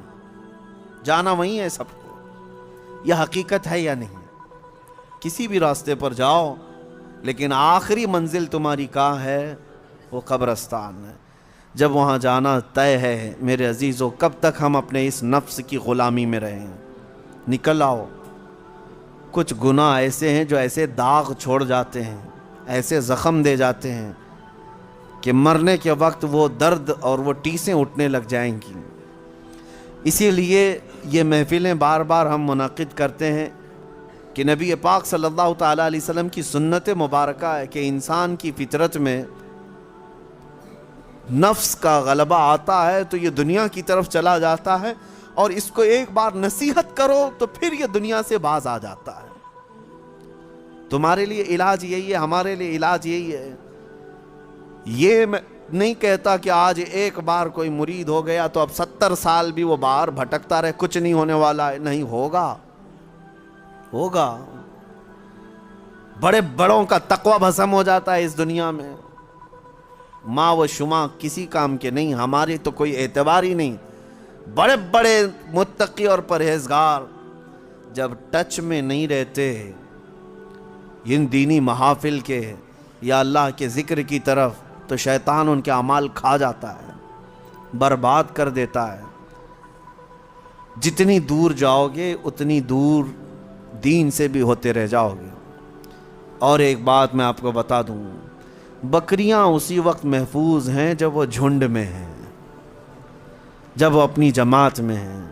جانا وہیں ہے سب کو. یہ حقیقت ہے یا نہیں؟ کسی بھی راستے پر جاؤ لیکن آخری منزل تمہاری کہاں ہے؟ وہ قبرستان ہے. جب وہاں جانا طے ہے میرے عزیزوں, کب تک ہم اپنے اس نفس کی غلامی میں رہیں؟ نکل آؤ. کچھ گناہ ایسے ہیں جو ایسے داغ چھوڑ جاتے ہیں, ایسے زخم دے جاتے ہیں کہ مرنے کے وقت وہ درد اور وہ ٹیسیں اٹھنے لگ جائیں گی. اسی لیے یہ محفلیں بار بار ہم منعقد کرتے ہیں کہ نبی پاک صلی اللہ تعالیٰ علیہ وسلم کی سنت مبارکہ ہے کہ انسان کی فطرت میں نفس کا غلبہ آتا ہے تو یہ دنیا کی طرف چلا جاتا ہے, اور اس کو ایک بار نصیحت کرو تو پھر یہ دنیا سے باز آ جاتا ہے. تمہارے لیے علاج یہی ہے, ہمارے لیے علاج یہی ہے. یہ میں نہیں کہتا کہ آج ایک بار کوئی مرید ہو گیا تو اب 70 سال بھی وہ باہر بھٹکتا رہے, کچھ نہیں ہونے والا ہے. نہیں ہوگا, ہوگا. بڑے بڑوں کا تقوی بھسم ہو جاتا ہے اس دنیا میں. ماں و شما کسی کام کے نہیں, ہماری تو کوئی اعتبار ہی نہیں. بڑے بڑے متقی اور پرہیزگار جب ٹچ میں نہیں رہتے ان دینی محافل کے یا اللہ کے ذکر کی طرف, تو شیطان ان کے اعمال کھا جاتا ہے, برباد کر دیتا ہے. جتنی دور جاؤ گے اتنی دور دین سے بھی ہوتے رہ جاؤ گے. اور ایک بات میں آپ کو بتا دوں, بکریاں اسی وقت محفوظ ہیں جب وہ جھنڈ میں ہیں, جب وہ اپنی جماعت میں ہیں.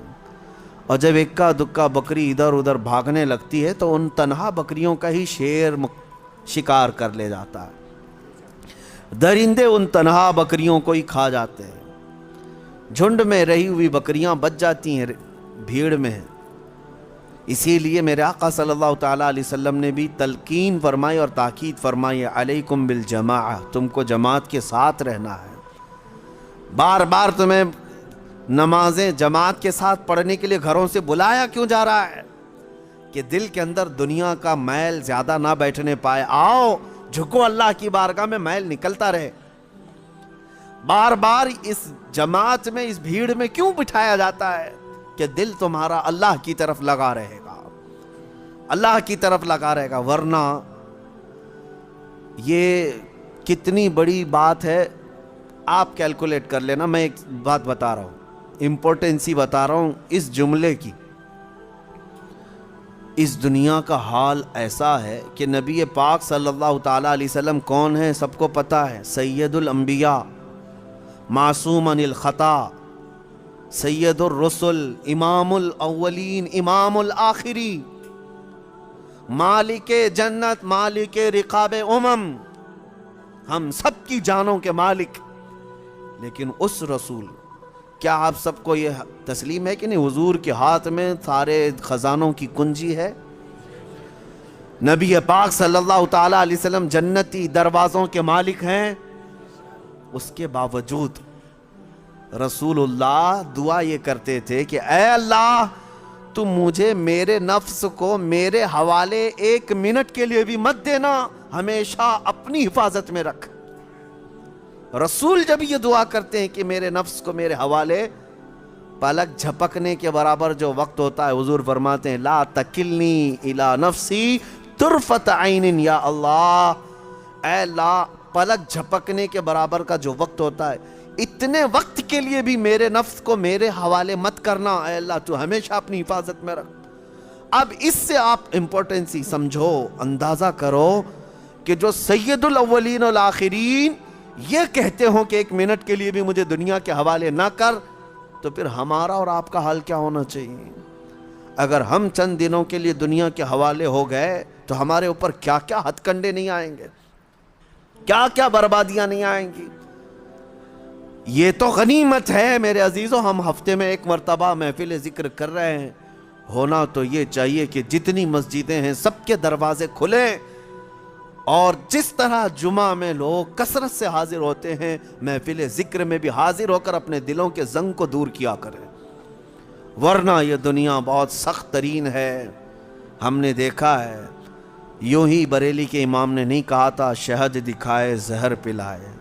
اور جب اکا دکا بکری ادھر ادھر بھاگنے لگتی ہے تو ان تنہا بکریوں کا ہی شیر شکار کر لے جاتا ہے. درندے ان تنہا بکریوں کو ہی کھا جاتے ہیں. جھنڈ میں رہی ہوئی بکریاں بچ جاتی ہیں بھیڑ میں. اسی لیے میرے آقا صلی اللہ تعالیٰ علیہ وسلم نے بھی تلقین فرمائی اور تاکید فرمائی, علیکم بالجماعہ, تم کو جماعت کے ساتھ رہنا ہے. بار بار تمہیں نمازیں جماعت کے ساتھ پڑھنے کے لیے گھروں سے بلایا کیوں جا رہا ہے؟ کہ دل کے اندر دنیا کا میل زیادہ نہ بیٹھنے پائے. آؤ جھکو اللہ کی بارگاہ میں, میل نکلتا رہے. بار بار اس جماعت میں, اس بھیڑ میں کیوں بٹھایا جاتا ہے؟ کہ دل تمہارا اللہ کی طرف لگا رہے گا, اللہ کی طرف لگا رہے گا. ورنہ یہ کتنی بڑی بات ہے, آپ کیلکولیٹ کر لینا. میں ایک بات بتا رہا ہوں, امپورٹنسی بتا رہا ہوں اس جملے کی. اس دنیا کا حال ایسا ہے کہ نبی پاک صلی اللہ تعالیٰ علیہ وسلم کون ہے سب کو پتہ ہے. سید الانبیاء, معصوم عن الخطا, سید الرسل, امام الاولین امام الآخری, مالک جنت, مالک رقاب امم, ہم سب کی جانوں کے مالک. لیکن اس رسول, کیا آپ سب کو یہ تسلیم ہے کہ نہیں حضور کے ہاتھ میں سارے خزانوں کی کنجی ہے؟ نبی پاک صلی اللہ تعالیٰ علیہ وسلم جنتی دروازوں کے مالک ہیں. اس کے باوجود رسول اللہ دعا یہ کرتے تھے کہ اے اللہ تم مجھے میرے نفس کو میرے حوالے 1 منٹ کے لیے بھی مت دینا، ہمیشہ اپنی حفاظت میں رکھ۔ رسول جب یہ دعا کرتے ہیں کہ میرے نفس کو میرے حوالے، پلک جھپکنے کے برابر جو وقت ہوتا ہے حضور فرماتے ہیں لا تکلنی الی نفسی طرفت عین یا اللہ، اے اللہ پلک جھپکنے کے برابر کا جو وقت ہوتا ہے اتنے وقت کے لیے بھی میرے نفس کو میرے حوالے مت کرنا، اے اللہ تو ہمیشہ اپنی حفاظت میں رکھ۔ اب اس سے آپ امپورٹنسی سمجھو، اندازہ کرو کہ جو سید الاولین والآخرین یہ کہتے ہوں کہ 1 منٹ کے لیے بھی مجھے دنیا کے حوالے نہ کر، تو پھر ہمارا اور آپ کا حال کیا ہونا چاہیے؟ اگر ہم چند دنوں کے لیے دنیا کے حوالے ہو گئے تو ہمارے اوپر کیا کیا ہتھ کنڈے نہیں آئیں گے، کیا کیا بربادیاں نہیں آئیں گی۔ یہ تو غنیمت ہے میرے عزیزوں، ہم ہفتے میں 1 مرتبہ محفل ذکر کر رہے ہیں، ہونا تو یہ چاہیے کہ جتنی مسجدیں ہیں سب کے دروازے کھلیں، اور جس طرح جمعہ میں لوگ کثرت سے حاضر ہوتے ہیں محفل ذکر میں بھی حاضر ہو کر اپنے دلوں کے زنگ کو دور کیا کریں، ورنہ یہ دنیا بہت سخت ترین ہے۔ ہم نے دیکھا ہے، یوں ہی بریلی کے امام نے نہیں کہا تھا شہد دکھائے زہر پلائے،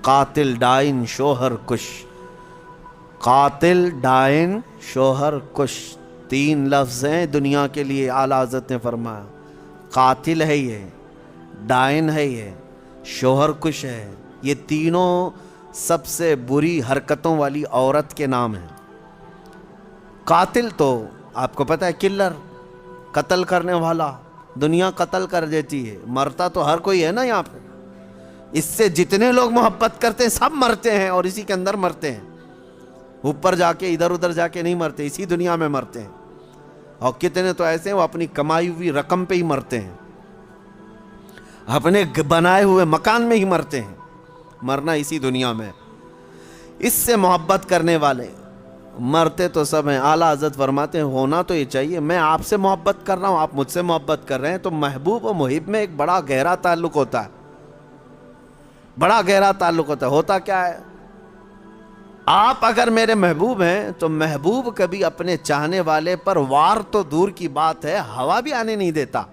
قاتل ڈائن شوہر کش، قاتل ڈائن شوہر کش، 3 لفظ ہیں دنیا کے لیے اعلیٰ حضرت نے فرمایا، قاتل ہے یہ، ڈائن ہے یہ، شوہر کش ہے، یہ تینوں سب سے بری حرکتوں والی عورت کے نام ہیں۔ قاتل تو آپ کو پتہ ہے کلر، قتل کرنے والا، دنیا قتل کر دیتی ہے، مرتا تو ہر کوئی ہے نا یہاں پہ، اس سے جتنے لوگ محبت کرتے ہیں سب مرتے ہیں اور اسی کے اندر مرتے ہیں، اوپر جا کے ادھر ادھر جا کے نہیں مرتے، اسی دنیا میں مرتے ہیں، اور کتنے تو ایسے ہیں وہ اپنی کمائی ہوئی رقم پہ ہی مرتے ہیں، اپنے بنائے ہوئے مکان میں ہی مرتے ہیں، مرنا اسی دنیا میں۔ اس سے محبت کرنے والے مرتے تو سب ہیں۔ اعلیٰ حضرت فرماتے ہیں ہونا تو یہ چاہیے، میں آپ سے محبت کر رہا ہوں، آپ مجھ سے محبت کر رہے ہیں، تو محبوب و محب میں ایک بڑا گہرا تعلق ہوتا ہے، بڑا گہرا تعلق ہوتا ہے۔ ہوتا کیا ہے، آپ اگر میرے محبوب ہیں تو محبوب کبھی اپنے چاہنے والے پر وار تو دور کی بات ہے ہوا بھی آنے نہیں دیتا،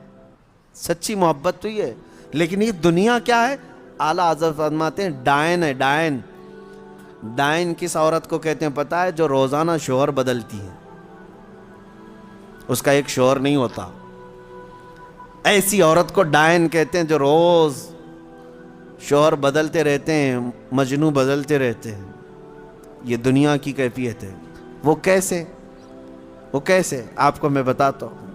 سچی محبت تو یہ ہے۔ لیکن یہ دنیا کیا ہے، اعلیٰ حضرت فرماتے ہیں ڈائن ہے، ڈائن۔ ڈائن کس عورت کو کہتے ہیں پتہ ہے؟ جو روزانہ شوہر بدلتی ہے، اس کا ایک شوہر نہیں ہوتا، ایسی عورت کو ڈائن کہتے ہیں جو روز شوہر بدلتے رہتے ہیں، مجنو بدلتے رہتے ہیں۔ یہ دنیا کی کیفیت ہے۔ وہ کیسے آپ کو میں بتاتا ہوں۔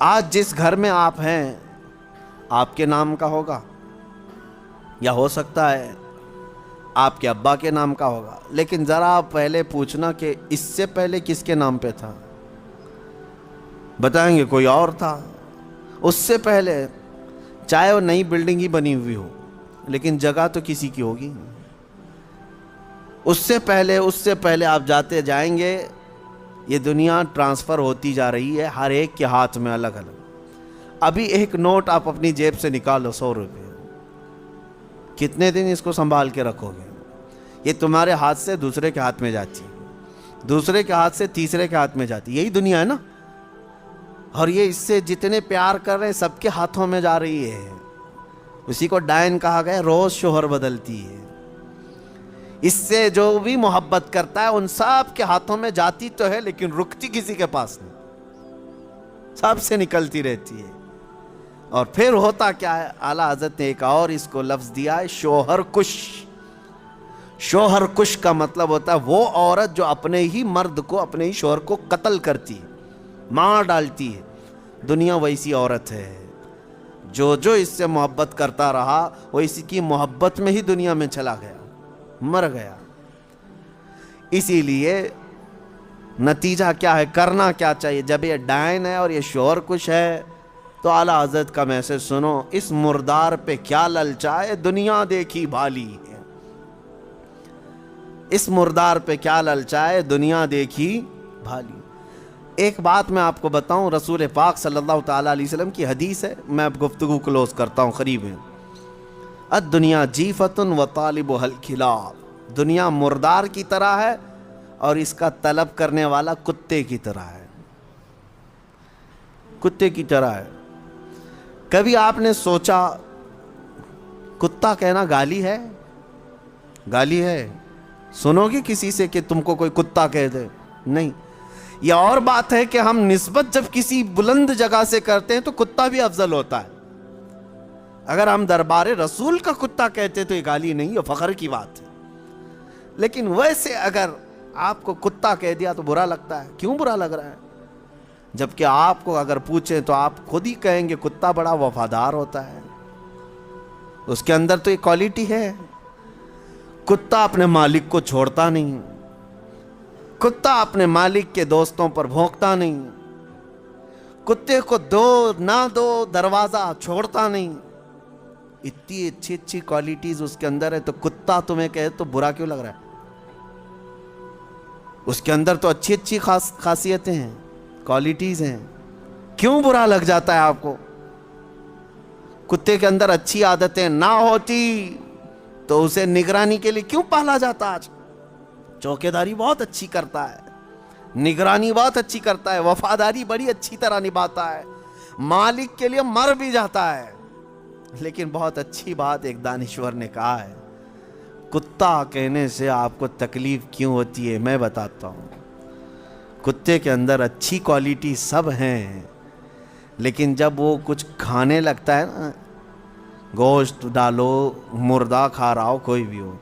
آج جس گھر میں آپ ہیں آپ کے نام کا ہوگا، یا ہو سکتا ہے آپ کے ابا کے نام کا ہوگا، لیکن ذرا پہلے پوچھنا کہ اس سے پہلے کس کے نام پہ تھا؟ بتائیں گے کوئی اور تھا۔ اس سے پہلے چاہے وہ نئی بلڈنگ ہی بنی ہوئی ہو لیکن جگہ تو کسی کی ہوگی۔ اس سے پہلے آپ جاتے جائیں گے، یہ دنیا ٹرانسفر ہوتی جا رہی ہے ہر ایک کے ہاتھ میں الگ الگ۔ ابھی ایک نوٹ آپ اپنی جیب سے نکالو، 100 روپے، کتنے دن اس کو سنبھال کے رکھو گے؟ یہ تمہارے ہاتھ سے دوسرے کے ہاتھ میں جاتی ہے، دوسرے کے ہاتھ سے تیسرے کے ہاتھ میں جاتی ہے، یہی دنیا ہے نا۔ اور یہ اس سے جتنے پیار کر رہے ہیں سب کے ہاتھوں میں جا رہی ہے۔ اسی کو ڈائن کہا گیا، روز شوہر بدلتی ہے۔ اس سے جو بھی محبت کرتا ہے ان سب کے ہاتھوں میں جاتی تو ہے لیکن رکتی کسی کے پاس نہیں، سب سے نکلتی رہتی ہے۔ اور پھر ہوتا کیا ہے، اعلیٰ حضرت نے ایک اور اس کو لفظ دیا ہے، شوہر کش۔ شوہر کش کا مطلب ہوتا ہے وہ عورت جو اپنے ہی مرد کو، اپنے ہی شوہر کو قتل کرتی ہے، مار ڈالتی ہے۔ دنیا ویسی عورت ہے، جو اس سے محبت کرتا رہا وہ اسی کی محبت میں ہی دنیا میں چلا گیا، مر گیا۔ اسی لیے نتیجہ کیا ہے، کرنا کیا چاہیے؟ جب یہ ڈائن ہے اور یہ شوہر کش ہے تو اعلیٰ حضرت کا میسج سنو، اس مردار پہ کیا للچائے دنیا دیکھی بھالی ہے۔ اس مردار پہ کیا للچائے دنیا دیکھی بھالی۔ ایک بات میں آپ کو بتاؤں، رسول پاک صلی اللہ تعالیٰ علیہ وسلم کی حدیث ہے، میں اب گفتگو کلوز کرتا ہوں، قریب ہے۔ الدنیا جیفۃ و طالبها الکلاب، دنیا مردار کی طرح ہے اور اس کا طلب کرنے والا کتے کی طرح ہے، کتے کی طرح ہے۔ کبھی آپ نے سوچا کتا کہنا گالی ہے؟ گالی ہے؟ سنو گے کسی سے کہ تم کو کوئی کتا کہہ دے؟ نہیں۔ یہ اور بات ہے کہ ہم نسبت جب کسی بلند جگہ سے کرتے ہیں تو کتا بھی افضل ہوتا ہے۔ اگر ہم دربار رسول کا کتا کہتے تو یہ گالی نہیں، یہ فخر کی بات ہے۔ لیکن ویسے اگر آپ کو کتا کہہ دیا تو برا لگتا ہے۔ کیوں برا لگ رہا ہے؟ جبکہ آپ کو اگر پوچھیں تو آپ خود ہی کہیں گے کتا بڑا وفادار ہوتا ہے، اس کے اندر تو یہ کوالٹی ہے۔ کتا اپنے مالک کو چھوڑتا نہیں، کتا اپنے مالک کے دوستوں پر بھونکتا نہیں، کتے کو دو نہ دو دروازہ چھوڑتا نہیں۔ اتنی اچھی اچھی کوالٹیز اس کے اندر ہے، تو کتا تمہیں کہے تو برا کیوں لگ رہا ہے؟ اس کے اندر تو اچھی اچھی خاصیتیں ہیں، کوالٹیز ہیں، کیوں برا لگ جاتا ہے آپ کو؟ کتے کے اندر اچھی عادتیں نہ ہوتی تو اسے نگرانی کے لیے کیوں پالا جاتا؟ آج چوکیداری بہت اچھی کرتا ہے، نگرانی بہت اچھی کرتا ہے، وفاداری بڑی اچھی طرح نبھاتا ہے، مالک کے لیے مر بھی جاتا ہے۔ لیکن بہت اچھی بات ایک دانشور نے کہا ہے، کتا کہنے سے آپ کو تکلیف کیوں ہوتی ہے؟ میں بتاتا ہوں۔ کتے کے اندر اچھی کوالٹی سب ہیں، لیکن جب وہ کچھ کھانے لگتا ہے نا، گوشت ڈالو، مردہ کھا رہا ہو، کوئی بھی ہو،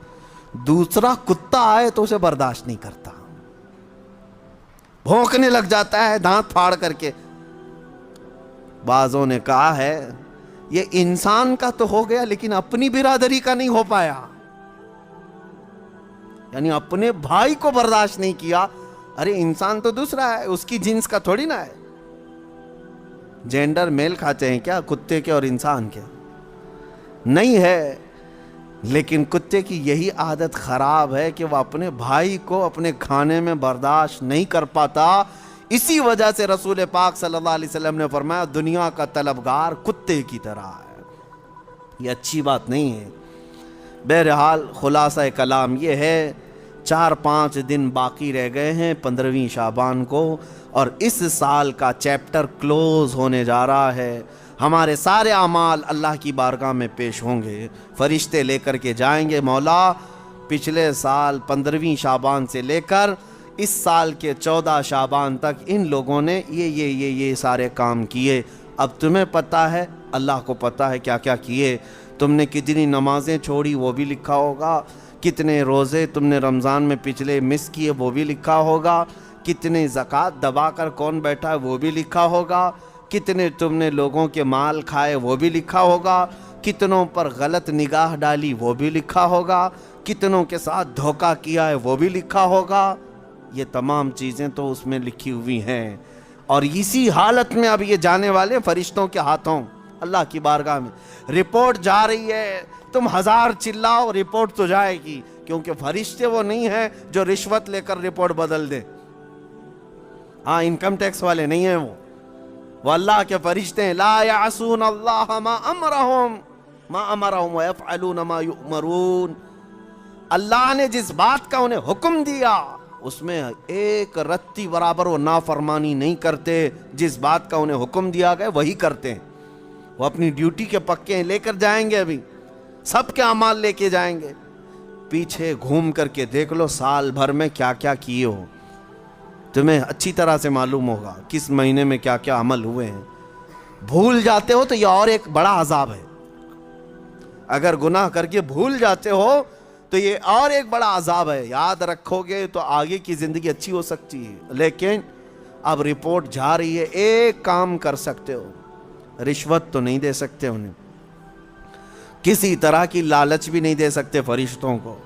دوسرا کتا آئے تو اسے برداشت نہیں کرتا، بھونکنے لگ جاتا ہے دانت پھاڑ کر کے۔ بعضوں نے کہا ہے یہ انسان کا تو ہو گیا لیکن اپنی برادری کا نہیں ہو پایا، یعنی اپنے بھائی کو برداشت نہیں کیا۔ ارے انسان تو دوسرا ہے، اس کی جنس کا تھوڑی نہ ہے۔ جینڈر میل کھاتے ہیں کیا کتے کے اور انسان کے؟ نہیں ہے۔ لیکن کتے کی یہی عادت خراب ہے کہ وہ اپنے بھائی کو اپنے کھانے میں برداشت نہیں کر پاتا۔ اسی وجہ سے رسول پاک صلی اللہ علیہ وسلم نے فرمایا دنیا کا طلبگار کتے کی طرح ہے۔ یہ اچھی بات نہیں ہے۔ بہرحال خلاصہ کلام یہ ہے، 4-5 دن باقی رہ گئے ہیں 15ویں شعبان کو، اور اس سال کا چیپٹر کلوز ہونے جا رہا ہے۔ ہمارے سارے اعمال اللہ کی بارگاہ میں پیش ہوں گے، فرشتے لے کر کے جائیں گے، مولا پچھلے سال 15ویں شعبان سے لے کر اس سال کے 14 شعبان تک ان لوگوں نے یہ سارے کام کیے۔ اب تمہیں پتہ ہے، اللہ کو پتہ ہے کیا کیا کیے۔ تم نے کتنی نمازیں چھوڑی وہ بھی لکھا ہوگا، کتنے روزے تم نے رمضان میں پچھلے مس کیے وہ بھی لکھا ہوگا، کتنے زکوٰۃ دبا کر کون بیٹھا ہے وہ بھی لکھا ہوگا، کتنے تم نے لوگوں کے مال کھائے وہ بھی لکھا ہوگا، کتنوں پر غلط نگاہ ڈالی وہ بھی لکھا ہوگا، کتنوں کے ساتھ دھوکہ کیا ہے وہ بھی لکھا ہوگا۔ یہ تمام چیزیں تو اس میں لکھی ہوئی ہیں، اور اسی حالت میں اب یہ جانے والے فرشتوں کے ہاتھوں اللہ کی بارگاہ میں رپورٹ جا رہی ہے۔ تم 1000 چلاؤ، رپورٹ تو جائے گی، کیونکہ فرشتے وہ نہیں ہیں جو رشوت لے کر رپورٹ بدل دیں۔ ہاں، انکم ٹیکس والے نہیں ہیں وہ اللہ کے فرشتے ہیں۔ لا یعصون اللہ ما امرہم ویفعلون ما یؤمرون۔ اللہ نے جس بات کا انہیں حکم دیا اس میں ایک رتی برابر وہ نافرمانی نہیں کرتے، جس بات کا انہیں حکم دیا گیا وہی کرتے ہیں۔ وہ اپنی ڈیوٹی کے پکے لے کر جائیں گے، ابھی سب کے اعمال لے کے جائیں گے۔ پیچھے گھوم کر کے دیکھ لو سال بھر میں کیا کیا کیے ہو، تمہیں اچھی طرح سے معلوم ہوگا کس مہینے میں کیا کیا عمل ہوئے ہیں۔ بھول جاتے ہو تو یہ اور ایک بڑا عذاب ہے۔ اگر گناہ کر کے بھول جاتے ہو تو یہ اور ایک بڑا عذاب ہے۔ یاد رکھو گے تو آگے کی زندگی اچھی ہو سکتی ہے، لیکن اب رپورٹ جا رہی ہے۔ ایک کام کر سکتے ہو، رشوت تو نہیں دے سکتے انہیں، کسی طرح کی لالچ بھی نہیں دے سکتے فرشتوں کو،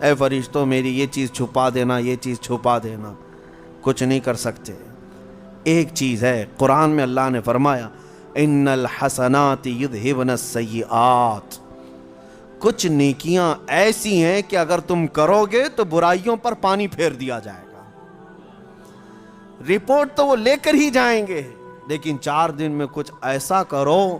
اے فرشتوں میری یہ چیز چھپا دینا، یہ چیز چھپا دینا، کچھ نہیں کر سکتے۔ ایک چیز ہے، قرآن میں اللہ نے فرمایا ان الحسنات یذہبن السیئات، کچھ نیکیاں ایسی ہیں کہ اگر تم کرو گے تو برائیوں پر پانی پھیر دیا جائے گا۔ رپورٹ تو وہ لے کر ہی جائیں گے، لیکن 4 دن میں کچھ ایسا کرو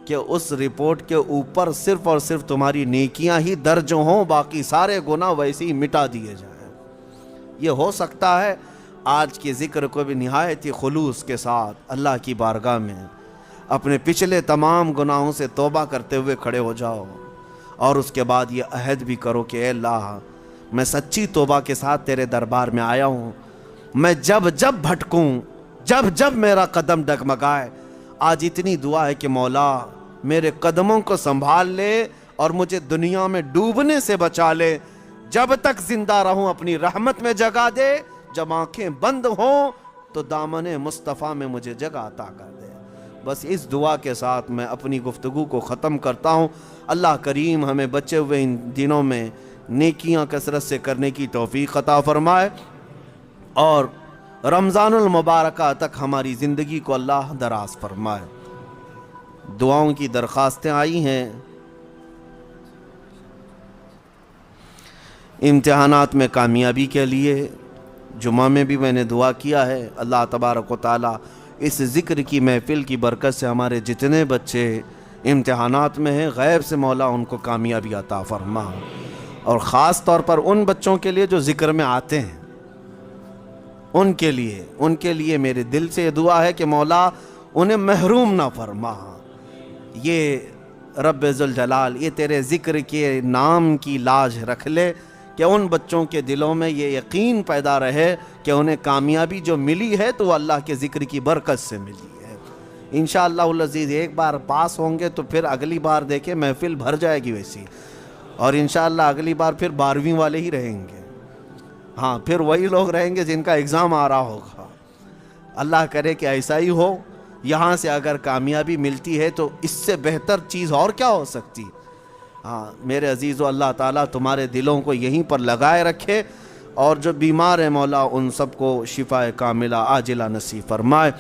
کہ اس رپورٹ کے اوپر صرف اور صرف تمہاری نیکیاں ہی درج ہوں، باقی سارے گناہ ویسے ہی مٹا دیے جائیں۔ یہ ہو سکتا ہے آج کے ذکر کو بھی نہایت ہی خلوص کے ساتھ اللہ کی بارگاہ میں اپنے پچھلے تمام گناہوں سے توبہ کرتے ہوئے کھڑے ہو جاؤ، اور اس کے بعد یہ عہد بھی کرو کہ اے اللہ، میں سچی توبہ کے ساتھ تیرے دربار میں آیا ہوں، میں جب جب بھٹکوں، جب جب میرا قدم ڈگمگائے، آج اتنی دعا ہے کہ مولا میرے قدموں کو سنبھال لے اور مجھے دنیا میں ڈوبنے سے بچا لے، جب تک زندہ رہوں اپنی رحمت میں جگہ دے، جب آنکھیں بند ہوں تو دامن مصطفیٰ میں مجھے جگہ عطا کر دے۔ بس اس دعا کے ساتھ میں اپنی گفتگو کو ختم کرتا ہوں۔ اللہ کریم ہمیں بچے ہوئے ان دنوں میں نیکیاں کثرت سے کرنے کی توفیق عطا فرمائے، اور رمضان المبارکہ تک ہماری زندگی کو اللہ دراز فرمائے۔ دعاؤں کی درخواستیں آئی ہیں۔ امتحانات میں کامیابی کے لیے جمعہ میں بھی میں نے دعا کیا ہے، اللہ تبارک و تعالیٰ اس ذکر کی محفل کی برکت سے ہمارے جتنے بچے امتحانات میں ہیں، غیب سے مولا ان کو کامیابی عطا فرما، اور خاص طور پر ان بچوں کے لیے جو ذکر میں آتے ہیں، ان کے لیے میرے دل سے یہ دعا ہے کہ مولا انہیں محروم نہ فرما۔ یہ رب ذوالجلال یہ تیرے ذکر کے نام کی لاج رکھ لے کہ ان بچوں کے دلوں میں یہ یقین پیدا رہے کہ انہیں کامیابی جو ملی ہے تو وہ اللہ کے ذکر کی برکت سے ملی ہے۔ انشاءاللہ العزیز ایک بار پاس ہوں گے تو پھر اگلی بار دیکھیں محفل بھر جائے گی ویسی، اور انشاءاللہ اگلی بار پھر 12ویں والے ہی رہیں گے، ہاں پھر وہی لوگ رہیں گے جن کا ایگزام آ رہا ہوگا۔ اللہ کرے کہ ایسا ہی ہو۔ یہاں سے اگر کامیابی ملتی ہے تو اس سے بہتر چیز اور کیا ہو سکتی۔ ہاں میرے عزیزو، اللہ تعالیٰ تمہارے دلوں کو یہیں پر لگائے رکھے، اور جو بیمار ہیں مولا ان سب کو شفا کاملہ عاجلہ نصیب فرمائے۔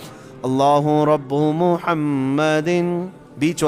اللہ رب محمد بیچ